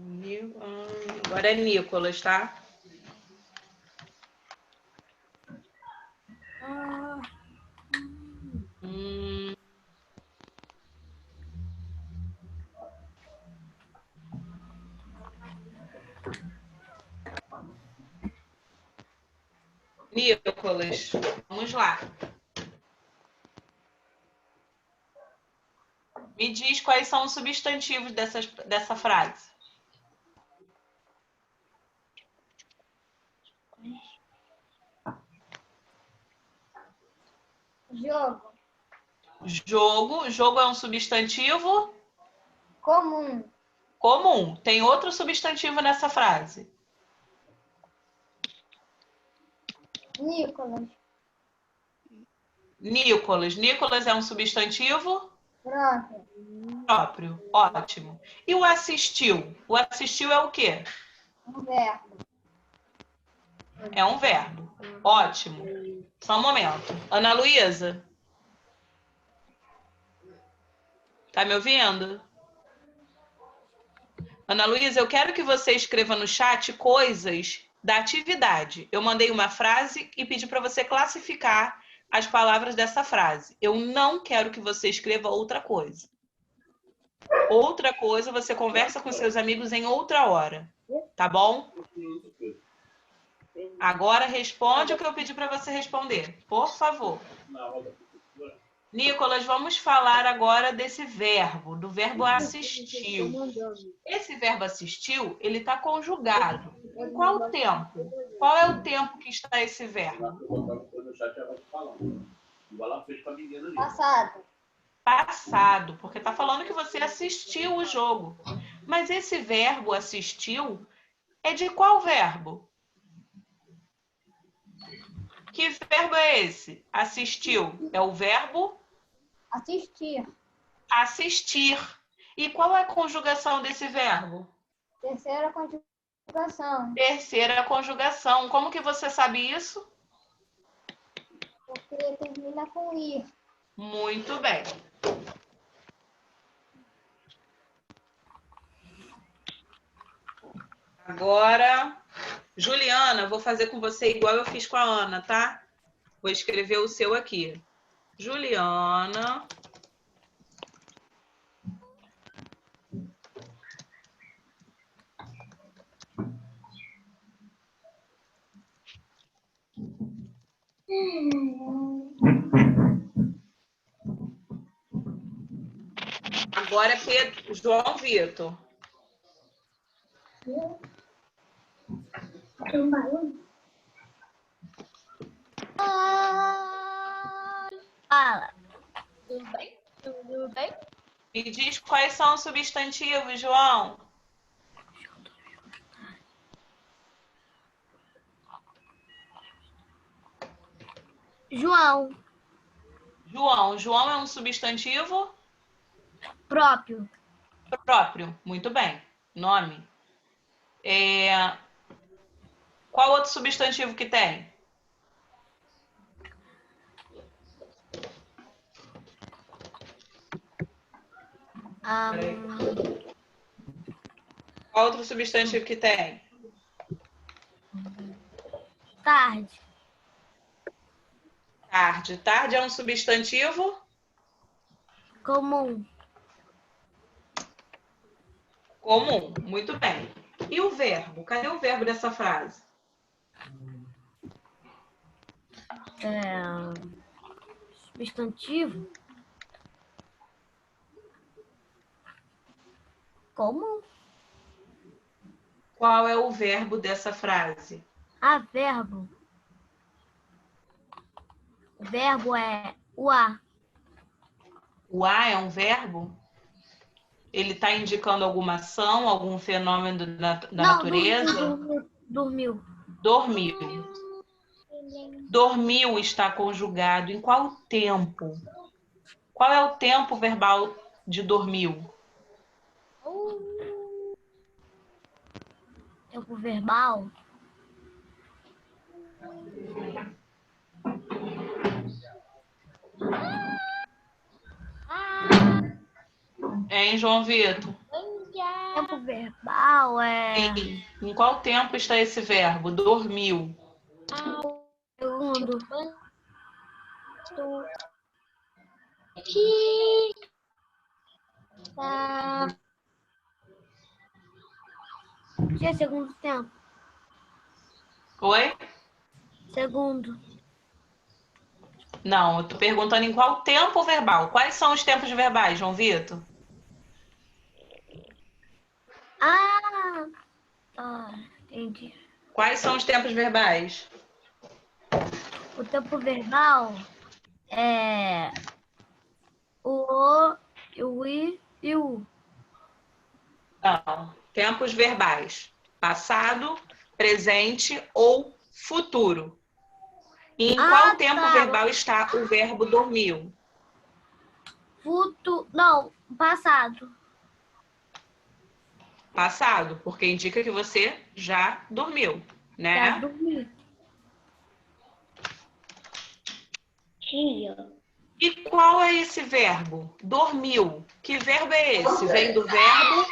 agora é Nicolas, tá? Hum. Nicolas, vamos lá. Me diz quais são os substantivos dessa frase. Jogo. Jogo é um substantivo Comum. comum. Tem outro substantivo nessa frase. Nicolas. Nicolas. Nicolas é um substantivo Pronto. próprio. Ótimo. E o assistiu? O assistiu é o quê? Um verbo. É um verbo. Ótimo. Só um momento. Ana Luísa. Tá me ouvindo? Ana Luísa, eu quero que você escreva no chat coisas da atividade. Eu mandei uma frase e pedi para você classificar as palavras dessa frase. Eu não quero que você escreva outra coisa. Outra coisa você conversa com seus amigos em outra hora. Tá bom? Agora responde o que eu pedi para você responder. Por favor. Nicolas, vamos falar agora desse verbo, do verbo assistiu. Esse verbo assistiu, ele está conjugado. Em qual tempo? Qual é o tempo que está esse verbo? Passado. Passado, porque está falando que você assistiu o jogo. Mas esse verbo assistiu é de qual verbo? Que verbo é esse? Assistiu. É o verbo Assistir. assistir. E qual é a conjugação desse verbo? Terceira conjugação. Terceira conjugação. Como que você sabe isso? Porque termina com ir. Muito bem. Agora, Juliana, vou fazer com você igual eu fiz com a Ana, tá? Vou escrever o seu aqui. Juliana. Agora é Pedro, João Vitor. Fala. Tudo bem? Tudo bem? Me diz quais são os substantivos, João. João. João é um substantivo Próprio. próprio. Muito bem. Nome. Qual outro substantivo que tem? Qual outro substantivo que tem? Tarde. Tarde. Tarde é um substantivo Comum. comum. Muito bem. E o verbo? Cadê o verbo dessa frase? Substantivo. Comum. Qual é o verbo dessa frase? Verbo. O verbo é O A. O A é um verbo? Ele está indicando alguma ação, algum fenômeno da natureza? Dormiu. Dormiu. Dormiu está conjugado em qual tempo? Qual é o tempo verbal de dormiu? Tempo verbal. Hein, João Vitor? Tempo verbal é Sim. Em qual tempo está esse verbo? Dormiu. segundo. Que é segundo tempo? Oi? Segundo. Não, eu tô perguntando em qual tempo verbal. Quais são os tempos verbais, João Vitor? Entendi. Quais são os tempos verbais? O tempo verbal é o I e o U. Não. Tempos verbais. Passado, presente ou futuro. E em qual tempo verbal está o verbo dormiu? Não, passado. Passado, porque indica que você já dormiu, né? Já dormi. Tia. E qual é esse verbo? Dormiu. Que verbo é esse? Vem do verbo?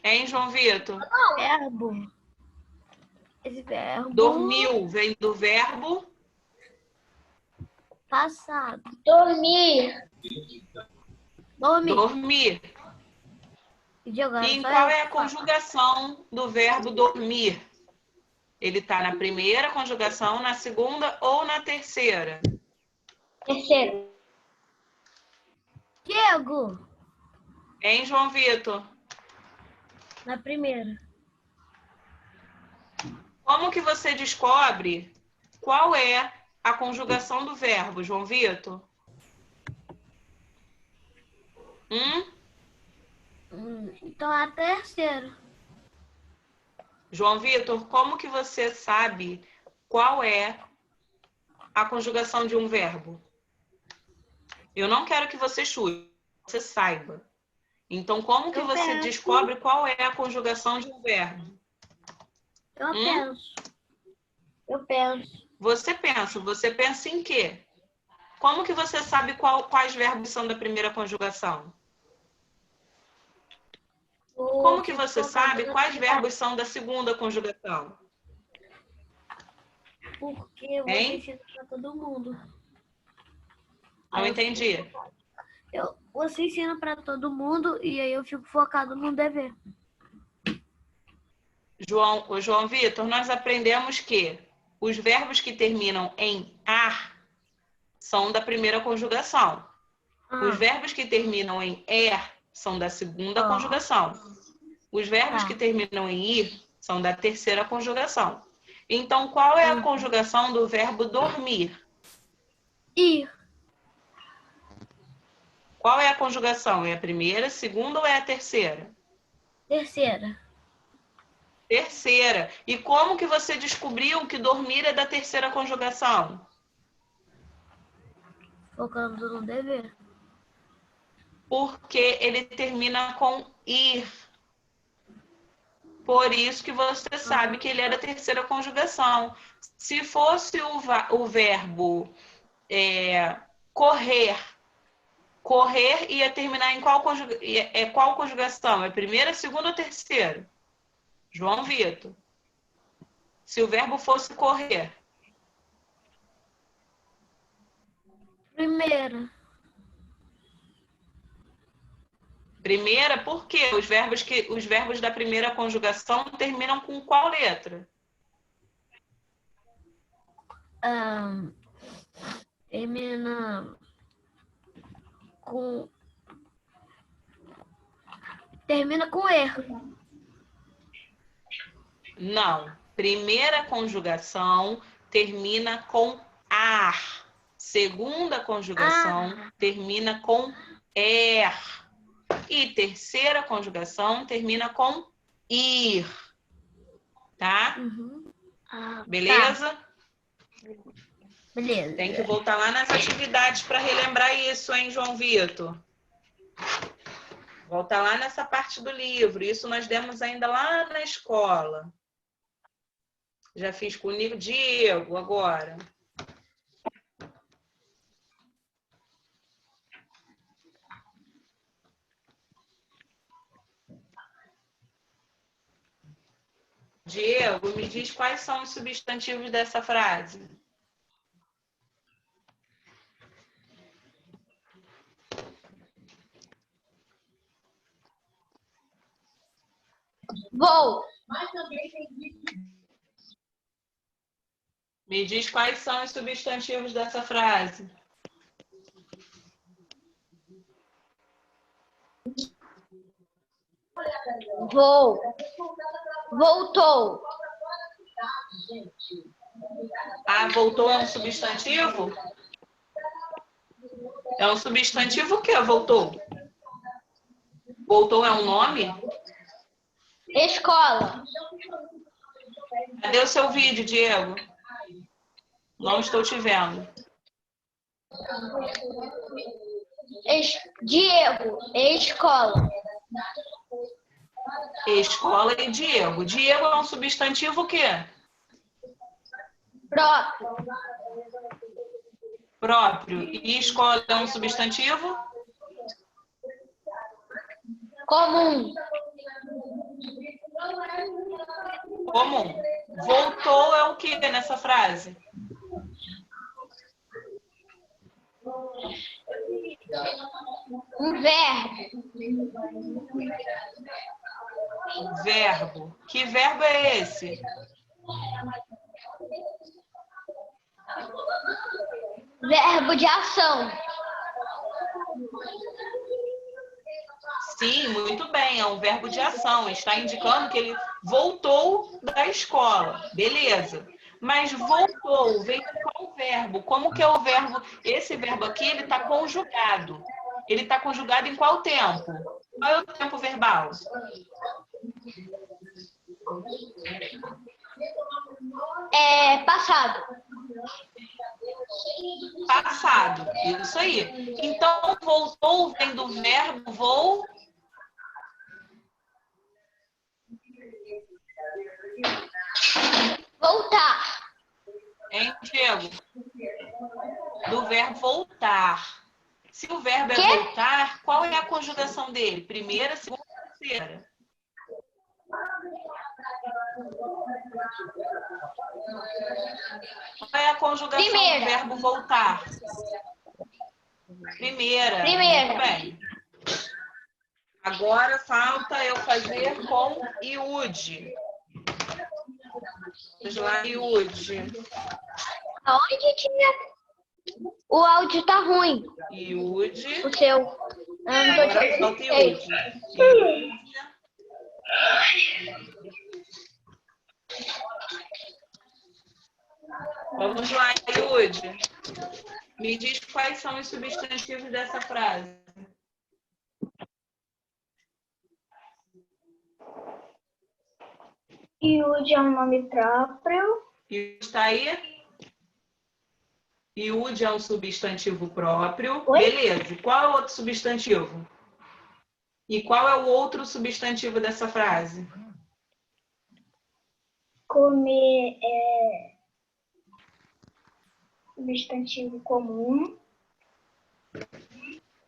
Hein, João Vitor? Verbo. Esse verbo. Dormiu vem do verbo? Passado. Dormir. Dormir. Dormir. E em qual é a conjugação do verbo dormir? Ele está na primeira conjugação, na segunda ou na terceira? Terceiro. Diego. Hein, João Vitor? Na primeira. Como que você descobre qual é a conjugação do verbo, João Vitor? Então a terceira. João Vitor, como que você sabe qual é a conjugação de um verbo? Eu não quero que você chute, você saiba. Então, como que você descobre qual é a conjugação de um verbo? Eu penso. Você pensa em quê? Como que você sabe quais verbos são da primeira conjugação? Como que você sabe quais verbos são da segunda conjugação? Porque você ensina para todo mundo. Não entendi. Você ensina para todo mundo e aí eu fico focado no dever. João Vitor, nós aprendemos que os verbos que terminam em ar são da primeira conjugação. Os verbos que terminam em er são da segunda conjugação. Os verbos que terminam em ir são da terceira conjugação. Então, qual é a conjugação do verbo dormir? Ir. Qual é a conjugação? É a primeira, segunda ou é a terceira? Terceira. Terceira. E como que você descobriu que dormir é da terceira conjugação? Focando no dever. Porque ele termina com ir. Por isso que você sabe que ele é da terceira conjugação. Se fosse o verbo correr, correr ia terminar em qual conjugação? É primeira, segunda ou terceira? João Vitor. Se o verbo fosse correr. Primeira. Primeira, por quê? Os verbos da primeira conjugação terminam com qual letra? Termina com... Termina com erro. Não. Primeira conjugação termina com ar. Segunda conjugação termina com er. E terceira conjugação termina com ir. Tá? Beleza? Beleza. Tem que voltar lá nas atividades para relembrar isso, hein, João Vitor? Volta lá nessa parte do livro. Isso nós demos ainda lá na escola. Já fiz com o Diego agora. Diego, me diz quais são os substantivos dessa frase. Vou. Me diz quais são os substantivos dessa frase. Vou. Voltou. Ah, voltou é um substantivo? É um substantivo o quê? Voltou? Voltou é um nome? Escola. Cadê o seu vídeo, Diego? Não estou te vendo. Diego. Escola. Escola e Diego. Diego é um substantivo o quê? Próprio. Próprio. E escola é um substantivo? Comum. Comum. Voltou é o que nessa frase? Um verbo. Verbo. Que verbo é esse? Verbo de ação. Sim, muito bem. É um verbo de ação. Está indicando que ele voltou da escola. Beleza. Mas voltou, vem com qual verbo? Como que é o verbo? Esse verbo aqui, ele está conjugado. Ele está conjugado em qual tempo? Qual é o tempo verbal? Passado. Passado. Isso aí. Então, voltou vem do verbo vou. Voltar. Hein, Diego? Do verbo voltar. Se o verbo é Quê? voltar, qual é a conjugação dele? Primeira, segunda, terceira? Qual é a conjugação Primeira. do verbo voltar? Primeira. Primeira. Muito bem. Agora falta eu fazer com iude. Vamos lá, iude. Aonde tinha? O áudio tá ruim. Iude. O seu. Eu não tô te Agora falta ouvindo. iude. Iude. Vamos lá, Iude. Me diz quais são os substantivos dessa frase. Iude é um nome próprio. Iude está aí? Iude é um substantivo próprio. Oi? Beleza. Qual é o outro substantivo? E qual é o outro substantivo dessa frase? Comer é substantivo comum.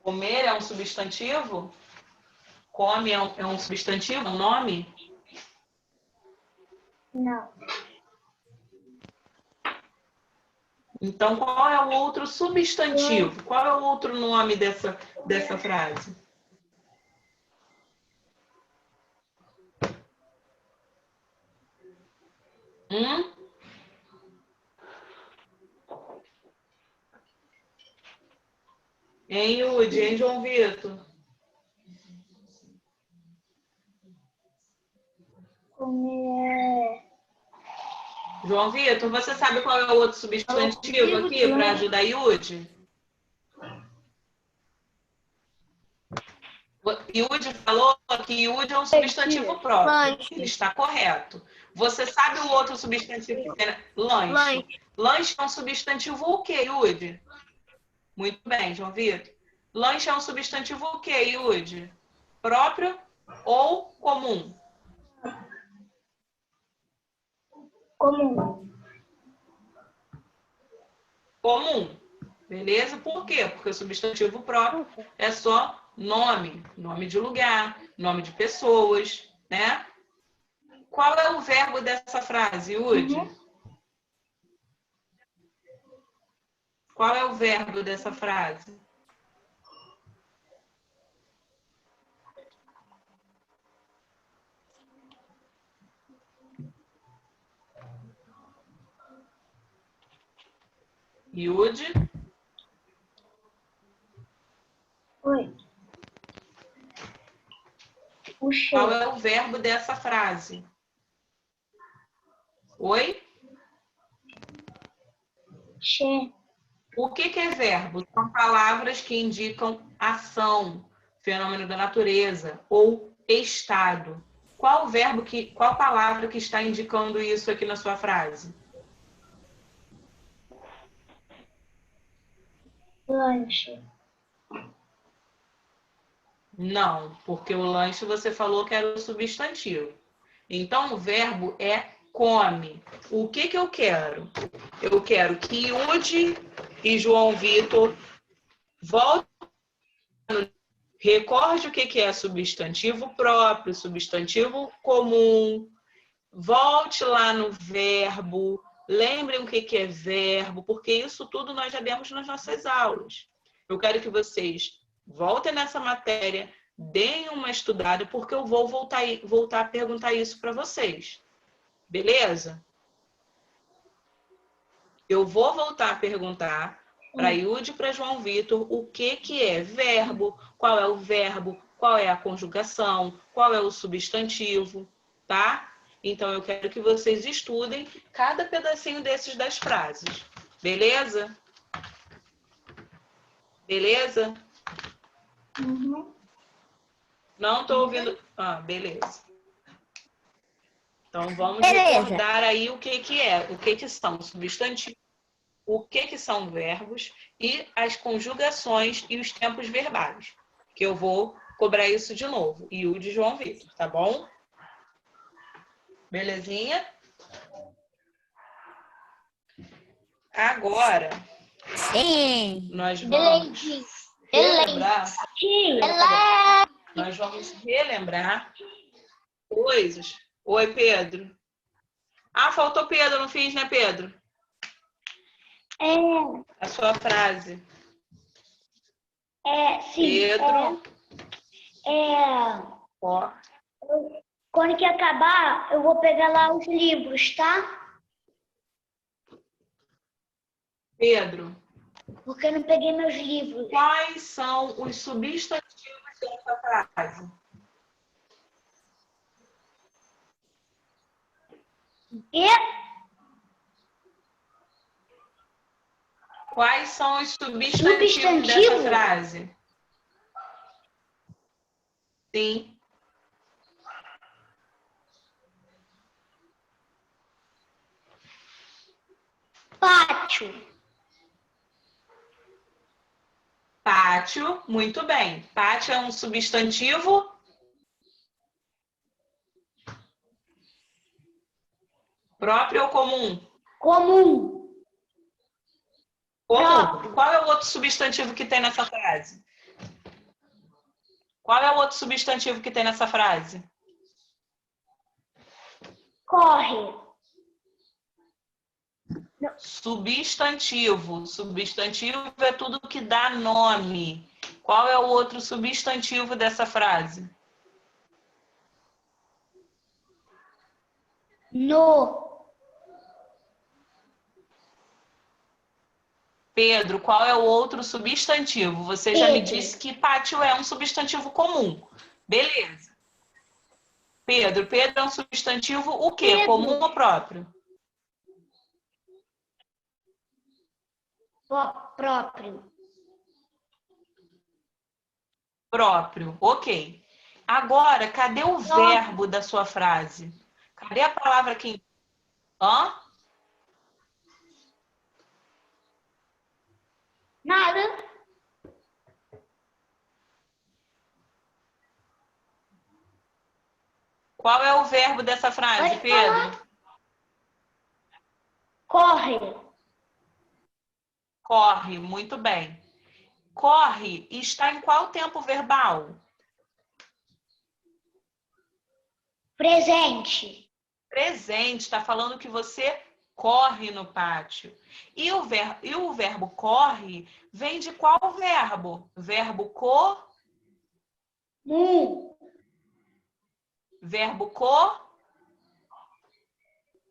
Comer é um substantivo? Come é um substantivo, um nome? Não. Então, qual é o outro substantivo? Qual é o outro nome dessa frase? Hein, Yudi? Hein, João Vitor? Comer João Vitor, você sabe qual é o outro substantivo aqui para ajudar a Yudi? Yudi falou que Yudi é um substantivo próprio. Lanche. Ele está correto. Você sabe o outro substantivo que tem? Lanche. Lanche é um substantivo o quê, Yudi? Muito bem, João Vitor. Lanche é um substantivo o quê, Yudi? Próprio ou comum? Comum. Comum. Beleza? Por quê? Porque o substantivo próprio é só nome. Nome de lugar, nome de pessoas, né? Qual é o verbo dessa frase, Yudi? Qual é o verbo dessa frase? Yudi? Oi. Qual é o verbo dessa frase? Oi? Che. O que é verbo? São palavras que indicam ação, fenômeno da natureza ou estado. Qual palavra que está indicando isso aqui na sua frase? Lanche. Não, porque o lanche você falou que era o substantivo. Então, o verbo é come. O que eu quero? Eu quero que Yudi e João Vitor voltem. Recorde o que é substantivo próprio, substantivo comum. Volte lá no verbo. Lembrem o que é verbo, porque isso tudo nós já demos nas nossas aulas. Eu quero que vocês voltem nessa matéria, deem uma estudada, porque eu vou voltar a perguntar isso para vocês. Beleza? Eu vou voltar a perguntar para Yudi e para João Vitor o que é verbo, qual é o verbo, qual é a conjugação, qual é o substantivo, tá? Então, eu quero que vocês estudem cada pedacinho desses das frases. Beleza? Beleza? Não estou ouvindo. Ah, beleza. Então, vamos recordar aí o que é. O que são substantivos, o que são verbos e as conjugações e os tempos verbais. Que eu vou cobrar isso de novo. E o de João Vitor, tá bom? Belezinha? Agora, nós vamos relembrar. Nós vamos relembrar coisas. Oi, Pedro. Ah, faltou Pedro, não fiz, né, Pedro? A sua frase. Sim. Pedro. Ó. Quando que acabar, eu vou pegar lá os livros, tá? Pedro. Porque eu não peguei meus livros. Quais são os substantivos dessa frase? Quais são os substantivos dessa frase? Sim. Pátio. Pátio, muito bem. Pátio é um substantivo próprio ou comum? Comum. Comum. Qual é o outro substantivo que tem nessa frase? Qual é o outro substantivo que tem nessa frase? Corre. Substantivo. Substantivo é tudo que dá nome. Qual é o outro substantivo dessa frase? No. Pedro, qual é o outro substantivo? Você já me disse que pátio é um substantivo comum. Beleza. Pedro é um substantivo o quê? Comum ou próprio? Próprio. Próprio, ok. Agora, cadê o verbo da sua frase? Cadê a palavra que... Hã? Nada. Qual é o verbo dessa frase, Pode Pedro? Corre. Corre, muito bem. Corre está em qual tempo verbal? Presente. Presente, está falando que você corre no pátio. E o verbo corre vem de qual verbo? Verbo Verbo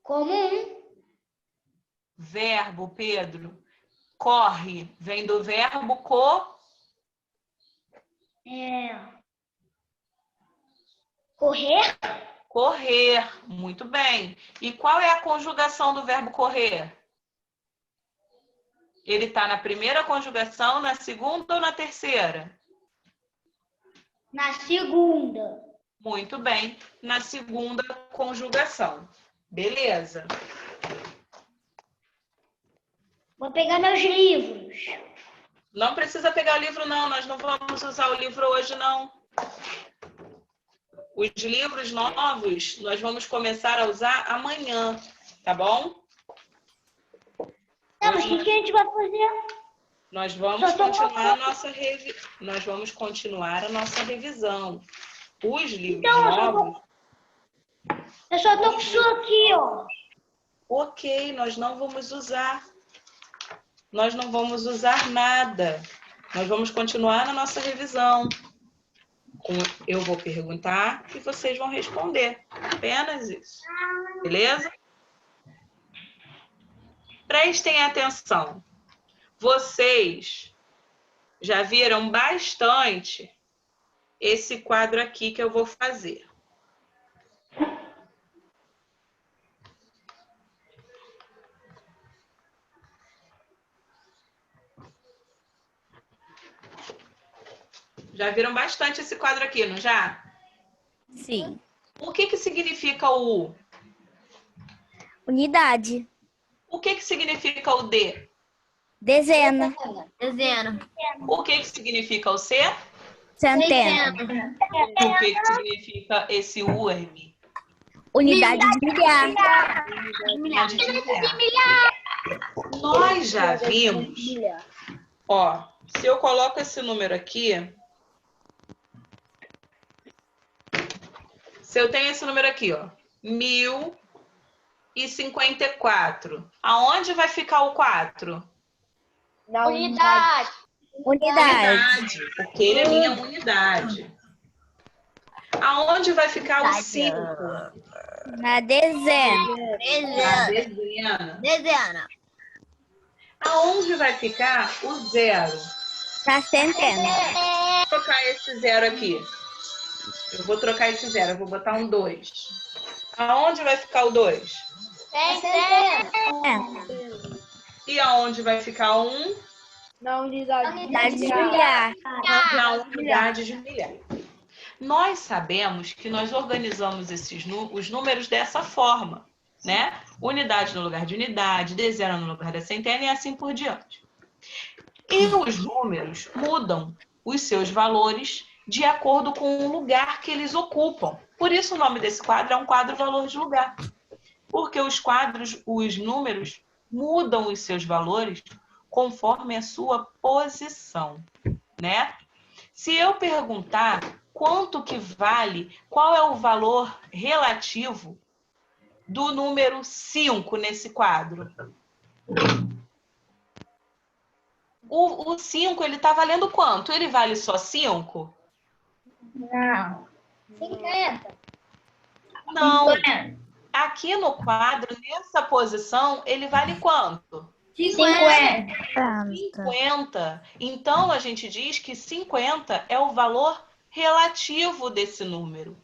Comum. Verbo, Pedro. Corre vem do verbo Correr. correr. Muito bem. E qual é a conjugação do verbo correr? Ele está na primeira conjugação, na segunda ou na terceira? Na segunda. Muito bem. Na segunda conjugação. Beleza. Vou pegar meus livros. Não precisa pegar o livro, não. Nós não vamos usar o livro hoje, não. Os livros novos, nós vamos começar a usar amanhã, tá bom? Mas o que a gente vai fazer? Nós vamos continuar a nossa revisão. Os livros novos... Eu só tô com isso aqui, ó. Ok, nós não vamos usar. Nós não vamos usar nada. Nós vamos continuar na nossa revisão. Eu vou perguntar e vocês vão responder. Apenas isso. Beleza? Prestem atenção. Vocês já viram bastante esse quadro aqui que eu vou fazer. Já viram bastante esse quadro aqui, não já? Sim. O que significa o U? Unidade. O que significa o D? Dezena. O que significa o C? Centena. O que significa esse UM? Unidade de milhar. Unidade de milhar. Nós já vimos. Ó, se eu coloco esse número aqui. Se eu tenho esse número aqui, ó, 1054. Aonde vai ficar o 4? Na Unidade. Unidade. Porque ele é minha unidade. Aonde vai ficar o 5? Na dezena. Na dezena. Aonde vai ficar o 0? Na centena. Vou trocar esse 0 aqui. Eu vou trocar esse 0, eu vou botar um 2. Aonde vai ficar o 2? E aonde vai ficar o 1? Na unidade Unidade de milhar. Na unidade de milhar. Nós sabemos que nós organizamos os números dessa forma, né? Unidade no lugar de unidade, dezena no lugar da centena e assim por diante. E os números mudam os seus valores de acordo com o lugar que eles ocupam. Por isso o nome desse quadro é um quadro valor de lugar. Porque os números mudam os seus valores conforme a sua posição, né? Se eu perguntar quanto que vale, qual é o valor relativo do número 5 nesse quadro? O 5, ele está valendo quanto? Ele vale só 5? Não. 50. Não. Aqui no quadro, nessa posição, ele vale quanto? 50. Então, a gente diz que 50 é o valor relativo desse número.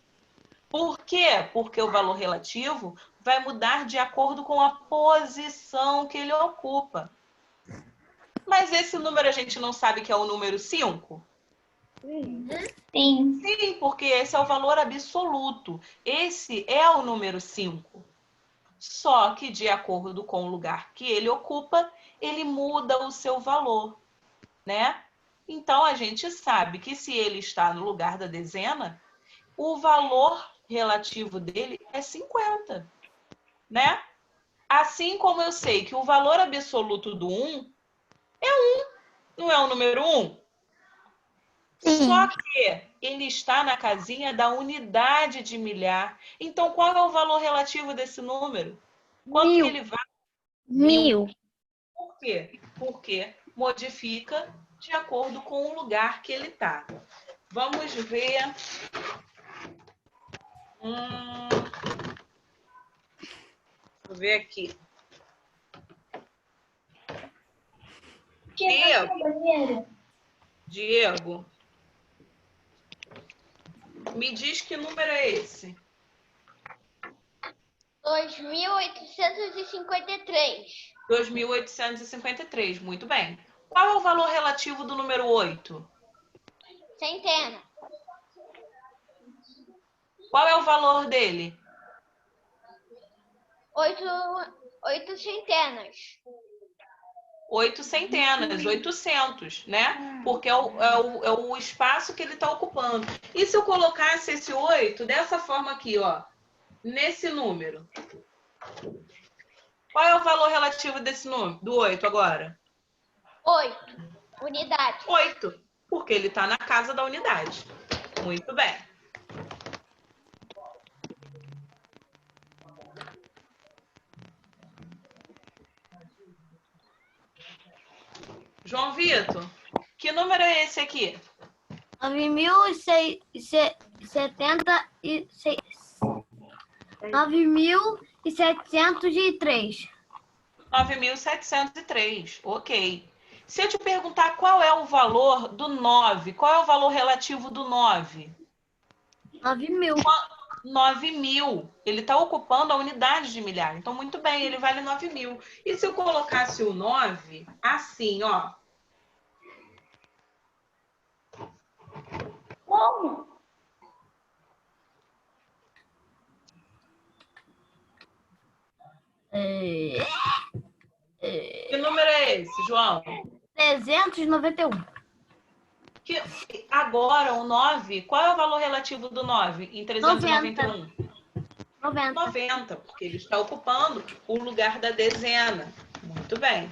Por quê? Porque o valor relativo vai mudar de acordo com a posição que ele ocupa. Mas esse número a gente não sabe que é o número 5? Sim. Sim, porque esse é o valor absoluto. Esse é o número 5. Só que, de acordo com o lugar que ele ocupa, ele muda o seu valor, né? Então, a gente sabe que se ele está no lugar da dezena, o valor relativo dele é 50, né? Assim como eu sei que o valor absoluto do 1 é 1, não é o número 1? Sim. Só que ele está na casinha da unidade de milhar. Então, qual é o valor relativo desse número? Quanto que ele vale? 1000. Por quê? Porque modifica de acordo com o lugar que ele está. Vamos ver. Deixa eu ver aqui. Diego, me diz que número é esse? 2853. 2853, muito bem. Qual é o valor relativo do número 8? Centena. Qual é o valor dele? 8 centenas. 8 centenas, 800, né? Porque é o espaço que ele está ocupando. E se eu colocasse esse 8 dessa forma aqui, ó, nesse número? Qual é o valor relativo desse número, do 8 agora? 8. Unidade. 8, porque ele está na casa da unidade. Muito bem. João Vitor, que número é esse aqui? 9.703. 9.703, ok. Se eu te perguntar qual é o valor do 9, qual é o valor relativo do 9? 9.000. 9.000. Ele está ocupando a unidade de milhar. Então, muito bem, ele vale 9.000. E se eu colocasse o 9 assim, ó? Como? Que número é esse, João? 391. Agora, o 9, qual é o valor relativo do 9 em 391? 90, porque ele está ocupando o lugar da dezena. Muito bem.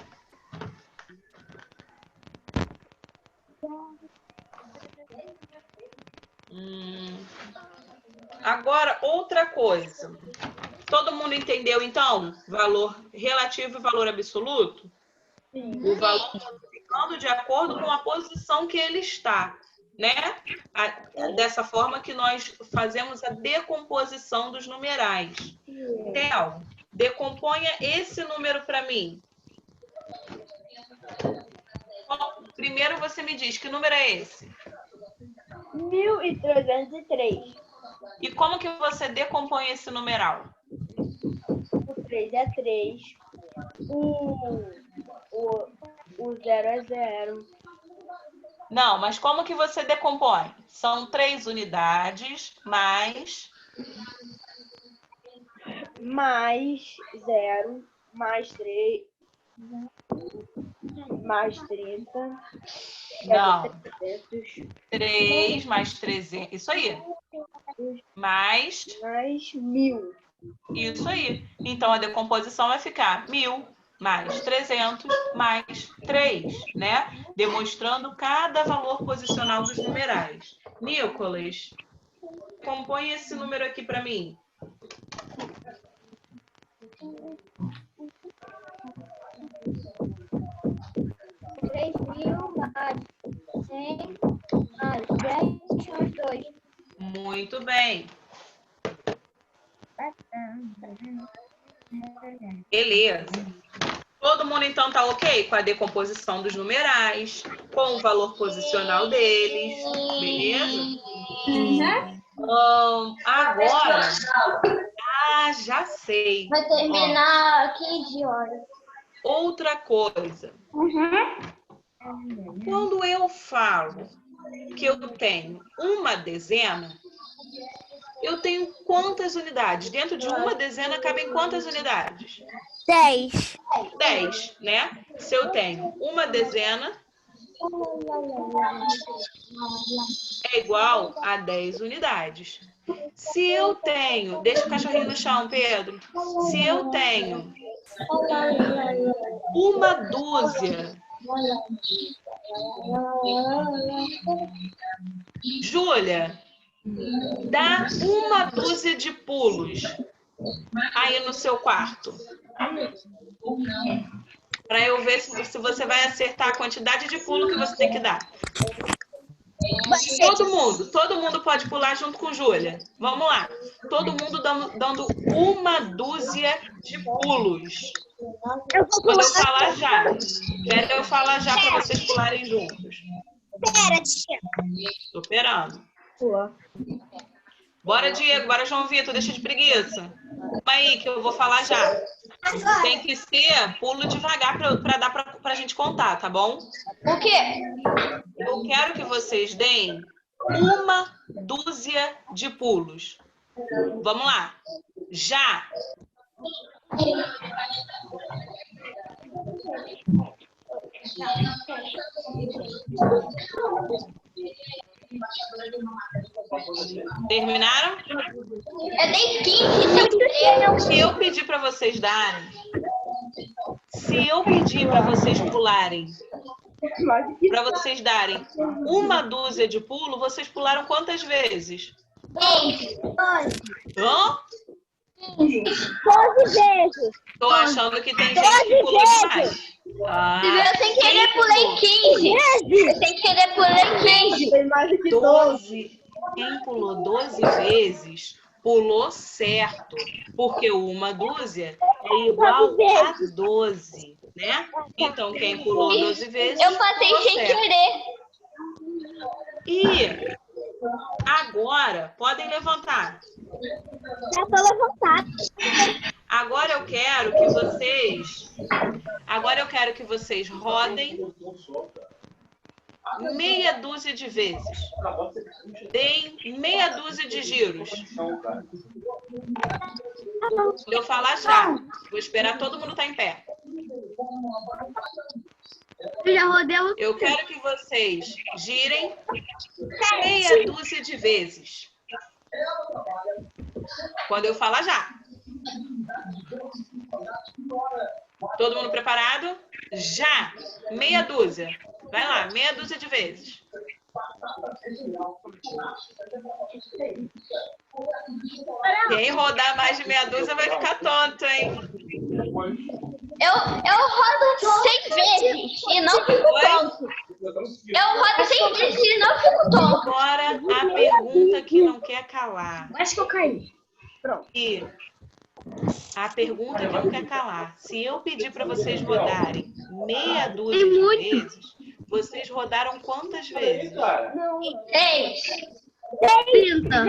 Agora, outra coisa. Todo mundo entendeu, então? Valor relativo e valor absoluto? Sim. O valor ficando de acordo com a posição que ele está, né? Dessa forma que nós fazemos a decomposição dos numerais. Theo, decomponha esse número para mim. Bom, primeiro você me diz, que número é esse? 1.303. E como que você decompõe esse numeral? O 3 é 3. O 0 é 0. Não, mas como que você decompõe? São 3 unidades, mais 0, mais 3, mais 30. Não. 3 mais 300. Isso aí. Mais 1.000. Isso aí. Então, a decomposição vai ficar 1.000 mais 300 mais 3, né? Demonstrando cada valor posicional dos numerais. Nicolas, compõe esse número aqui para mim. 3.000 mais 100 mais 10 mais 2. Muito bem. Beleza. Todo mundo, então, tá ok com a decomposição dos numerais, com o valor posicional deles, beleza? Agora... já sei. Vai terminar 15 horas. Outra coisa. Quando eu falo que eu tenho uma dezena, eu tenho quantas unidades? Dentro de uma dezena cabem quantas unidades? 10. 10, né? Se eu tenho uma dezena, é igual a 10 unidades. Se eu tenho... Deixa o cachorrinho no chão, Pedro. Se eu tenho uma dúzia... Júlia, dá uma dúzia de pulos aí no seu quarto. Para eu ver se você vai acertar a quantidade de pulo que você tem que dar. Todo mundo pode pular junto com Júlia. Vamos lá. Todo mundo dando uma dúzia de pulos. Quando eu falar já. Espera eu falar já para vocês pularem juntos. Pera, tia. Tô esperando. Bora, Diego. Bora, João Vitor. Deixa de preguiça. Calma aí que eu vou falar já. Tem que ser pulo devagar para dar para a gente contar, tá bom? O quê? Eu quero que vocês deem uma dúzia de pulos. Vamos lá. Já. Terminaram? Eu dei 15. Se eu pedir para vocês darem, se eu pedir para vocês pularem, para vocês darem uma dúzia de pulo, vocês pularam quantas vezes? 15. Hã? 12 vezes. Tô achando que tem gente que pulou demais. Eu sem querer pulei 15. Eu sem querer pulei 15. Tem mais do que 12. Quem pulou 12 vezes, pulou certo. Porque uma dúzia é igual a 12, né? Então, quem pulou 12 vezes, Eu passei pulou sem certo. querer. E agora, podem levantar. Já tô levantado. Agora eu quero que vocês rodem meia dúzia de vezes. Deem meia dúzia de giros. Eu falar já. Vou esperar todo mundo estar em pé. Eu já rodei o... Eu quero que vocês girem meia dúzia de vezes. Quando eu falar já. Todo mundo preparado? Já! Meia dúzia. Vai lá, meia dúzia de vezes. Quem rodar mais de meia dúzia vai ficar tonto, hein? Eu rodo 100 vezes e não fico tonto. Eu rodo 100 vezes e não fico tonto. Agora a pergunta que não quer calar. Acho que eu caí. E a pergunta que não quer calar. Se eu pedir para vocês rodarem meia dúzia de vezes, vocês rodaram quantas vezes? 6. 30.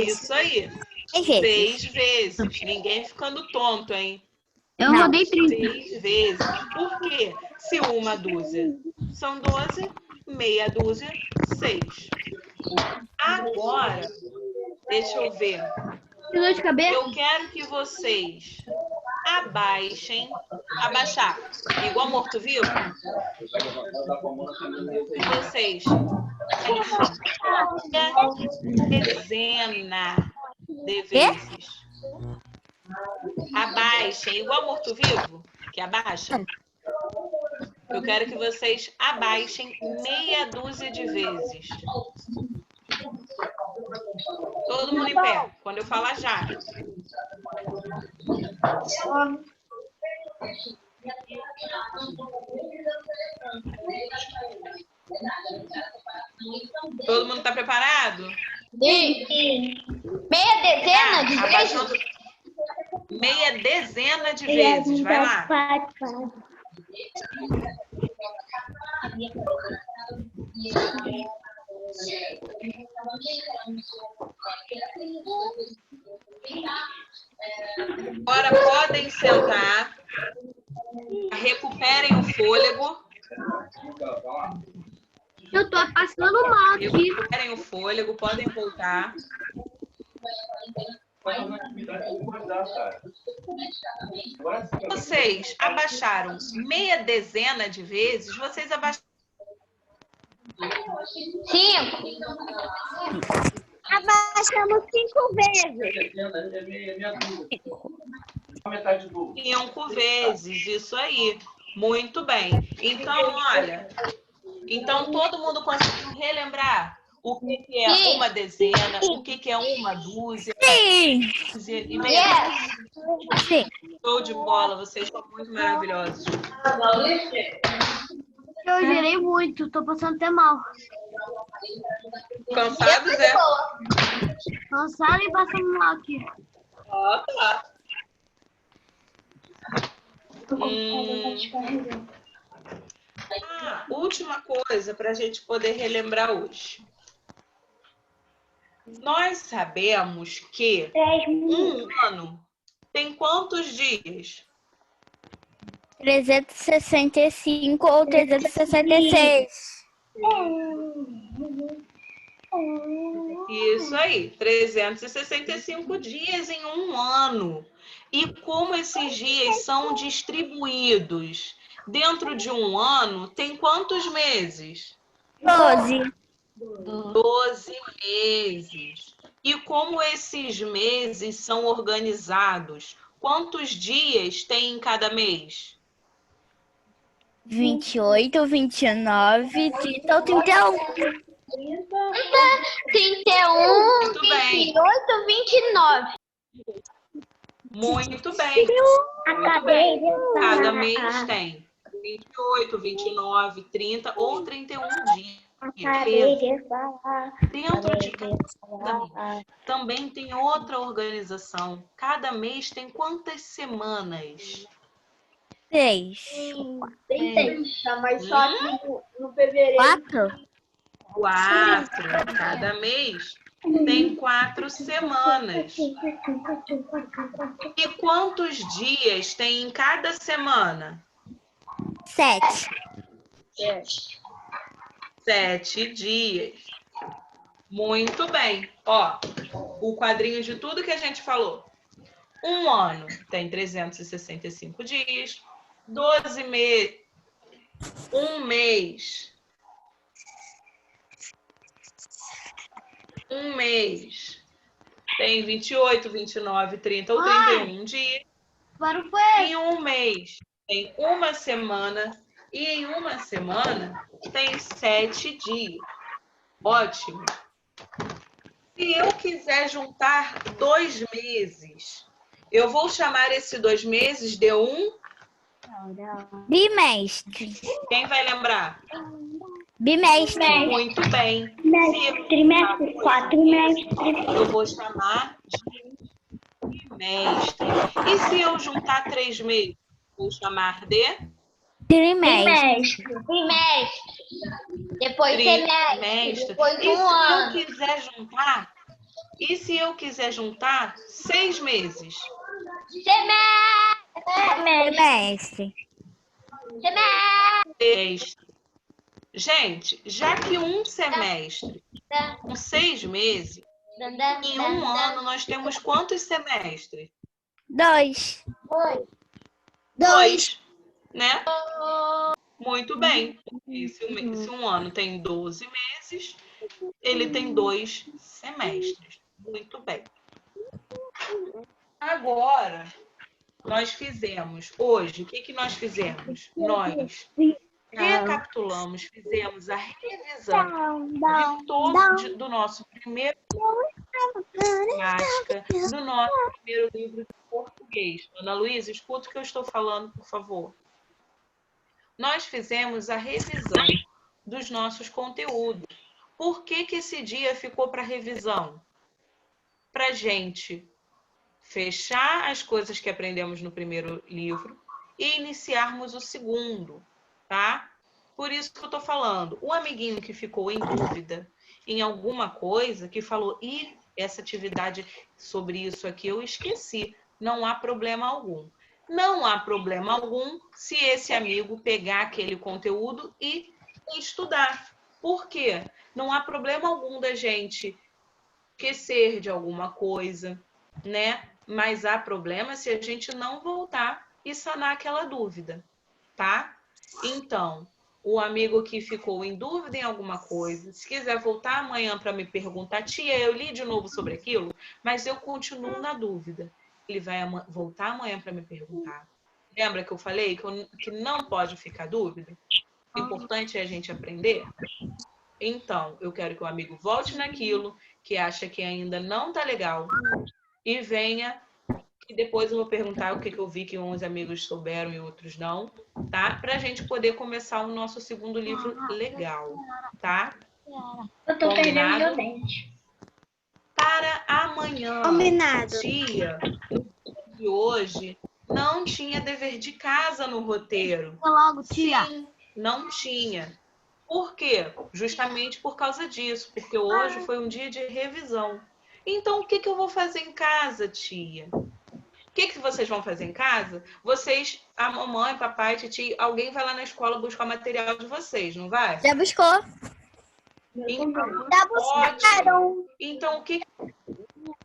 Isso aí. 6 vezes. Ninguém ficando tonto, hein? Eu rodei 30. 6 vezes. Por quê? Se uma dúzia são 12, meia dúzia, 6. Agora, deixa eu ver. Que dor de cabeça? Eu quero que vocês abaixem. Abaixar. Igual morto-vivo. Que vocês dezena de vezes. Abaixem. Igual morto-vivo, que abaixa. Eu quero que vocês abaixem meia dúzia de vezes. Todo mundo em pé. Quando eu falar já. Todo mundo está preparado? Meia dezena de vezes? Abaixando meia dezena de vezes. Vai lá. Agora podem sentar. Recuperem o fôlego. fôlego, podem voltar. Vocês abaixaram meia dezena de vezes, vocês abaixaram 5. Abaixamos 5 vezes. 5 vezes, isso aí. Muito bem. Então, olha, então todo mundo conseguiu relembrar o que é uma dezena, o que é uma dúzia, Sim. dúzia e meia. Yes. Sim. Show de bola, vocês são muito maravilhosos. Eu gerei muito, tô passando até mal. Cansados, é? Cansado e passando mal aqui. Ó, tá. Última coisa para a gente poder relembrar hoje. Nós sabemos que um ano tem quantos dias? 365 ou 366. Isso aí, 365 dias em um ano. E como esses dias são distribuídos dentro de um ano, tem quantos meses? 12. 12 meses. E como esses meses são organizados? Quantos dias tem em cada mês? 28, 29, 30 ou 31. 31, Muito bem. 28, 29. Muito bem. Muito bem. Cada mês tem 28, 29, 30 ou 31 dias. Dentro de cada mês também tem outra organização. Cada mês tem quantas semanas? 6. Tem 30, mas só que no fevereiro. 4? 4. Cada mês tem 4 semanas. E quantos dias tem em cada semana? 7. 7 dias. Muito bem. Ó, o quadrinho de tudo que a gente falou. Um ano tem 365 dias. 12 meses. Um mês. Um mês tem 28, 29, 30 ou 31 dias. Agora foi. Em um mês tem uma semana. E em uma semana tem 7 dias. Ótimo. Se eu quiser juntar 2 meses, eu vou chamar esse 2 meses de um... Bimestre. Quem vai lembrar? Bimestre. Muito bem. Trimestre, quatrimestre. Eu vou chamar de trimestre. E se eu juntar 3 meses, vou chamar de Trimestre. Trimestre. Depois semestre. trimestre. Depois E se eu ano. quiser juntar? E se eu quiser juntar 6 meses? Semestre. Semestre. Gente, já que um semestre com 6 meses, em um ano nós temos quantos semestres? 2. 2, né? Muito bem. E se um ano tem 12 meses, ele tem 2 semestres. Muito bem. Agora, nós fizemos hoje, o que nós fizemos? Nós recapitulamos, fizemos a revisão de todo do nosso primeiro matemática, do nosso primeiro livro de português. Ana Luísa, escuta o que eu estou falando, por favor. Nós fizemos a revisão dos nossos conteúdos. Por que esse dia ficou para revisão? Para a gente fechar as coisas que aprendemos no primeiro livro e iniciarmos o segundo, tá? Por isso que eu estou falando. O amiguinho que ficou em dúvida em alguma coisa, que falou, essa atividade sobre isso aqui eu esqueci. Não há problema algum. Não há problema algum se esse amigo pegar aquele conteúdo e estudar. Por quê? Não há problema algum da gente esquecer de alguma coisa, né? Mas há problema se a gente não voltar e sanar aquela dúvida, tá? Então, o amigo que ficou em dúvida em alguma coisa, se quiser voltar amanhã para me perguntar, tia, eu li de novo sobre aquilo, mas eu continuo na dúvida. Ele vai voltar amanhã para me perguntar. Lembra que eu falei que não pode ficar dúvida? O importante é a gente aprender. Então, eu quero que o amigo volte naquilo que acha que ainda não tá legal e venha, e depois eu vou perguntar o que eu vi que uns amigos souberam e outros não, tá? Pra gente poder começar o nosso segundo livro legal, tá? Eu tô perdendo Combinado? meu dente. Para amanhã, Combinado. tia, no dia de hoje, não tinha dever de casa no roteiro. Logo, tia. Sim, não tinha. Por quê? Justamente por causa disso, porque hoje foi um dia de revisão. Então, o que eu vou fazer em casa, tia? O que vocês vão fazer em casa? Vocês, a mamãe, papai, titia, alguém vai lá na escola buscar o material de vocês, não vai? Já buscou? Então, Já buscaram. Então,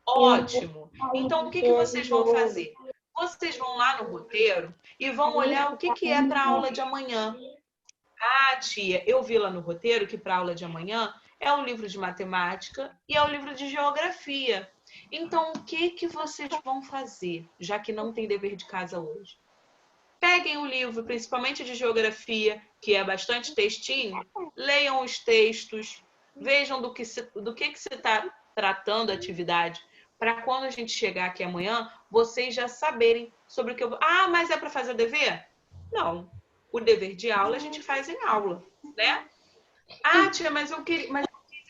Ótimo. Então, o que vocês vão fazer? Vocês vão lá no roteiro e vão olhar o que é para a aula de amanhã. Ah, tia, eu vi lá no roteiro que para a aula de amanhã é o livro de matemática e é o livro de geografia. Então, o que vocês vão fazer, já que não tem dever de casa hoje? Peguem o livro, principalmente de geografia, que é bastante textinho, leiam os textos, vejam do que se está tratando a atividade, para quando a gente chegar aqui amanhã, vocês já saberem sobre o que eu vou... Ah, mas é para fazer dever? Não. O dever de aula a gente faz em aula, né? Ah, tia, mas eu quis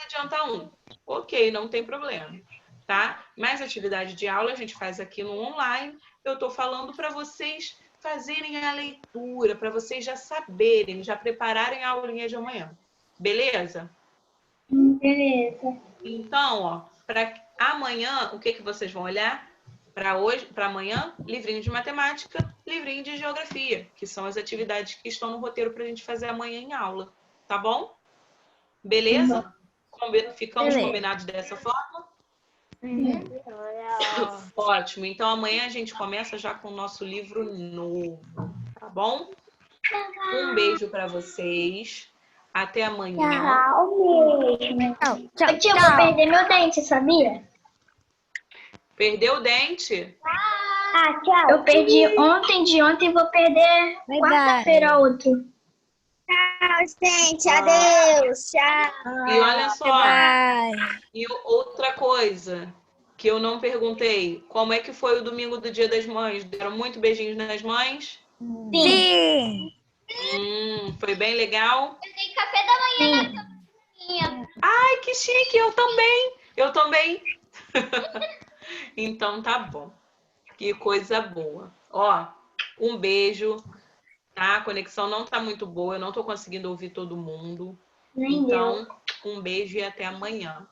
adiantar um. Ok, não tem problema, tá? Mas atividade de aula a gente faz aqui no online. Eu estou falando para vocês fazerem a leitura, para vocês já saberem, já prepararem a aulinha de amanhã. Beleza? Beleza. Então, ó, para amanhã, o que vocês vão olhar? Para hoje, para amanhã, livrinho de matemática, livrinho de geografia, que são as atividades que estão no roteiro para a gente fazer amanhã em aula, tá bom? Beleza? Ficamos combinados dessa forma? Ótimo. Então amanhã a gente começa já com o nosso livro novo, tá bom? Um beijo para vocês. Até amanhã. Tchau. Eu tinha que perder meu dente, sabia? Perdeu o dente? Ah, tchau. Eu perdi ontem, de ontem, e vou perder Bye, quarta-feira outro. Tchau, gente. Adeus. Tchau. E olha só, Bye. e outra coisa que eu não perguntei, como é que foi o domingo do Dia das Mães? Deram muito beijinhos nas mães? Sim. Foi bem legal? Eu dei café da manhã na caminha. Ai, que chique, eu também. Eu também. Então tá bom. Que coisa boa. Ó, um beijo, tá? A conexão não tá muito boa, eu não tô conseguindo ouvir todo mundo. Então, um beijo e até amanhã.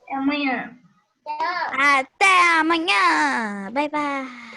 É amanhã. Até amanhã. Bye, bye.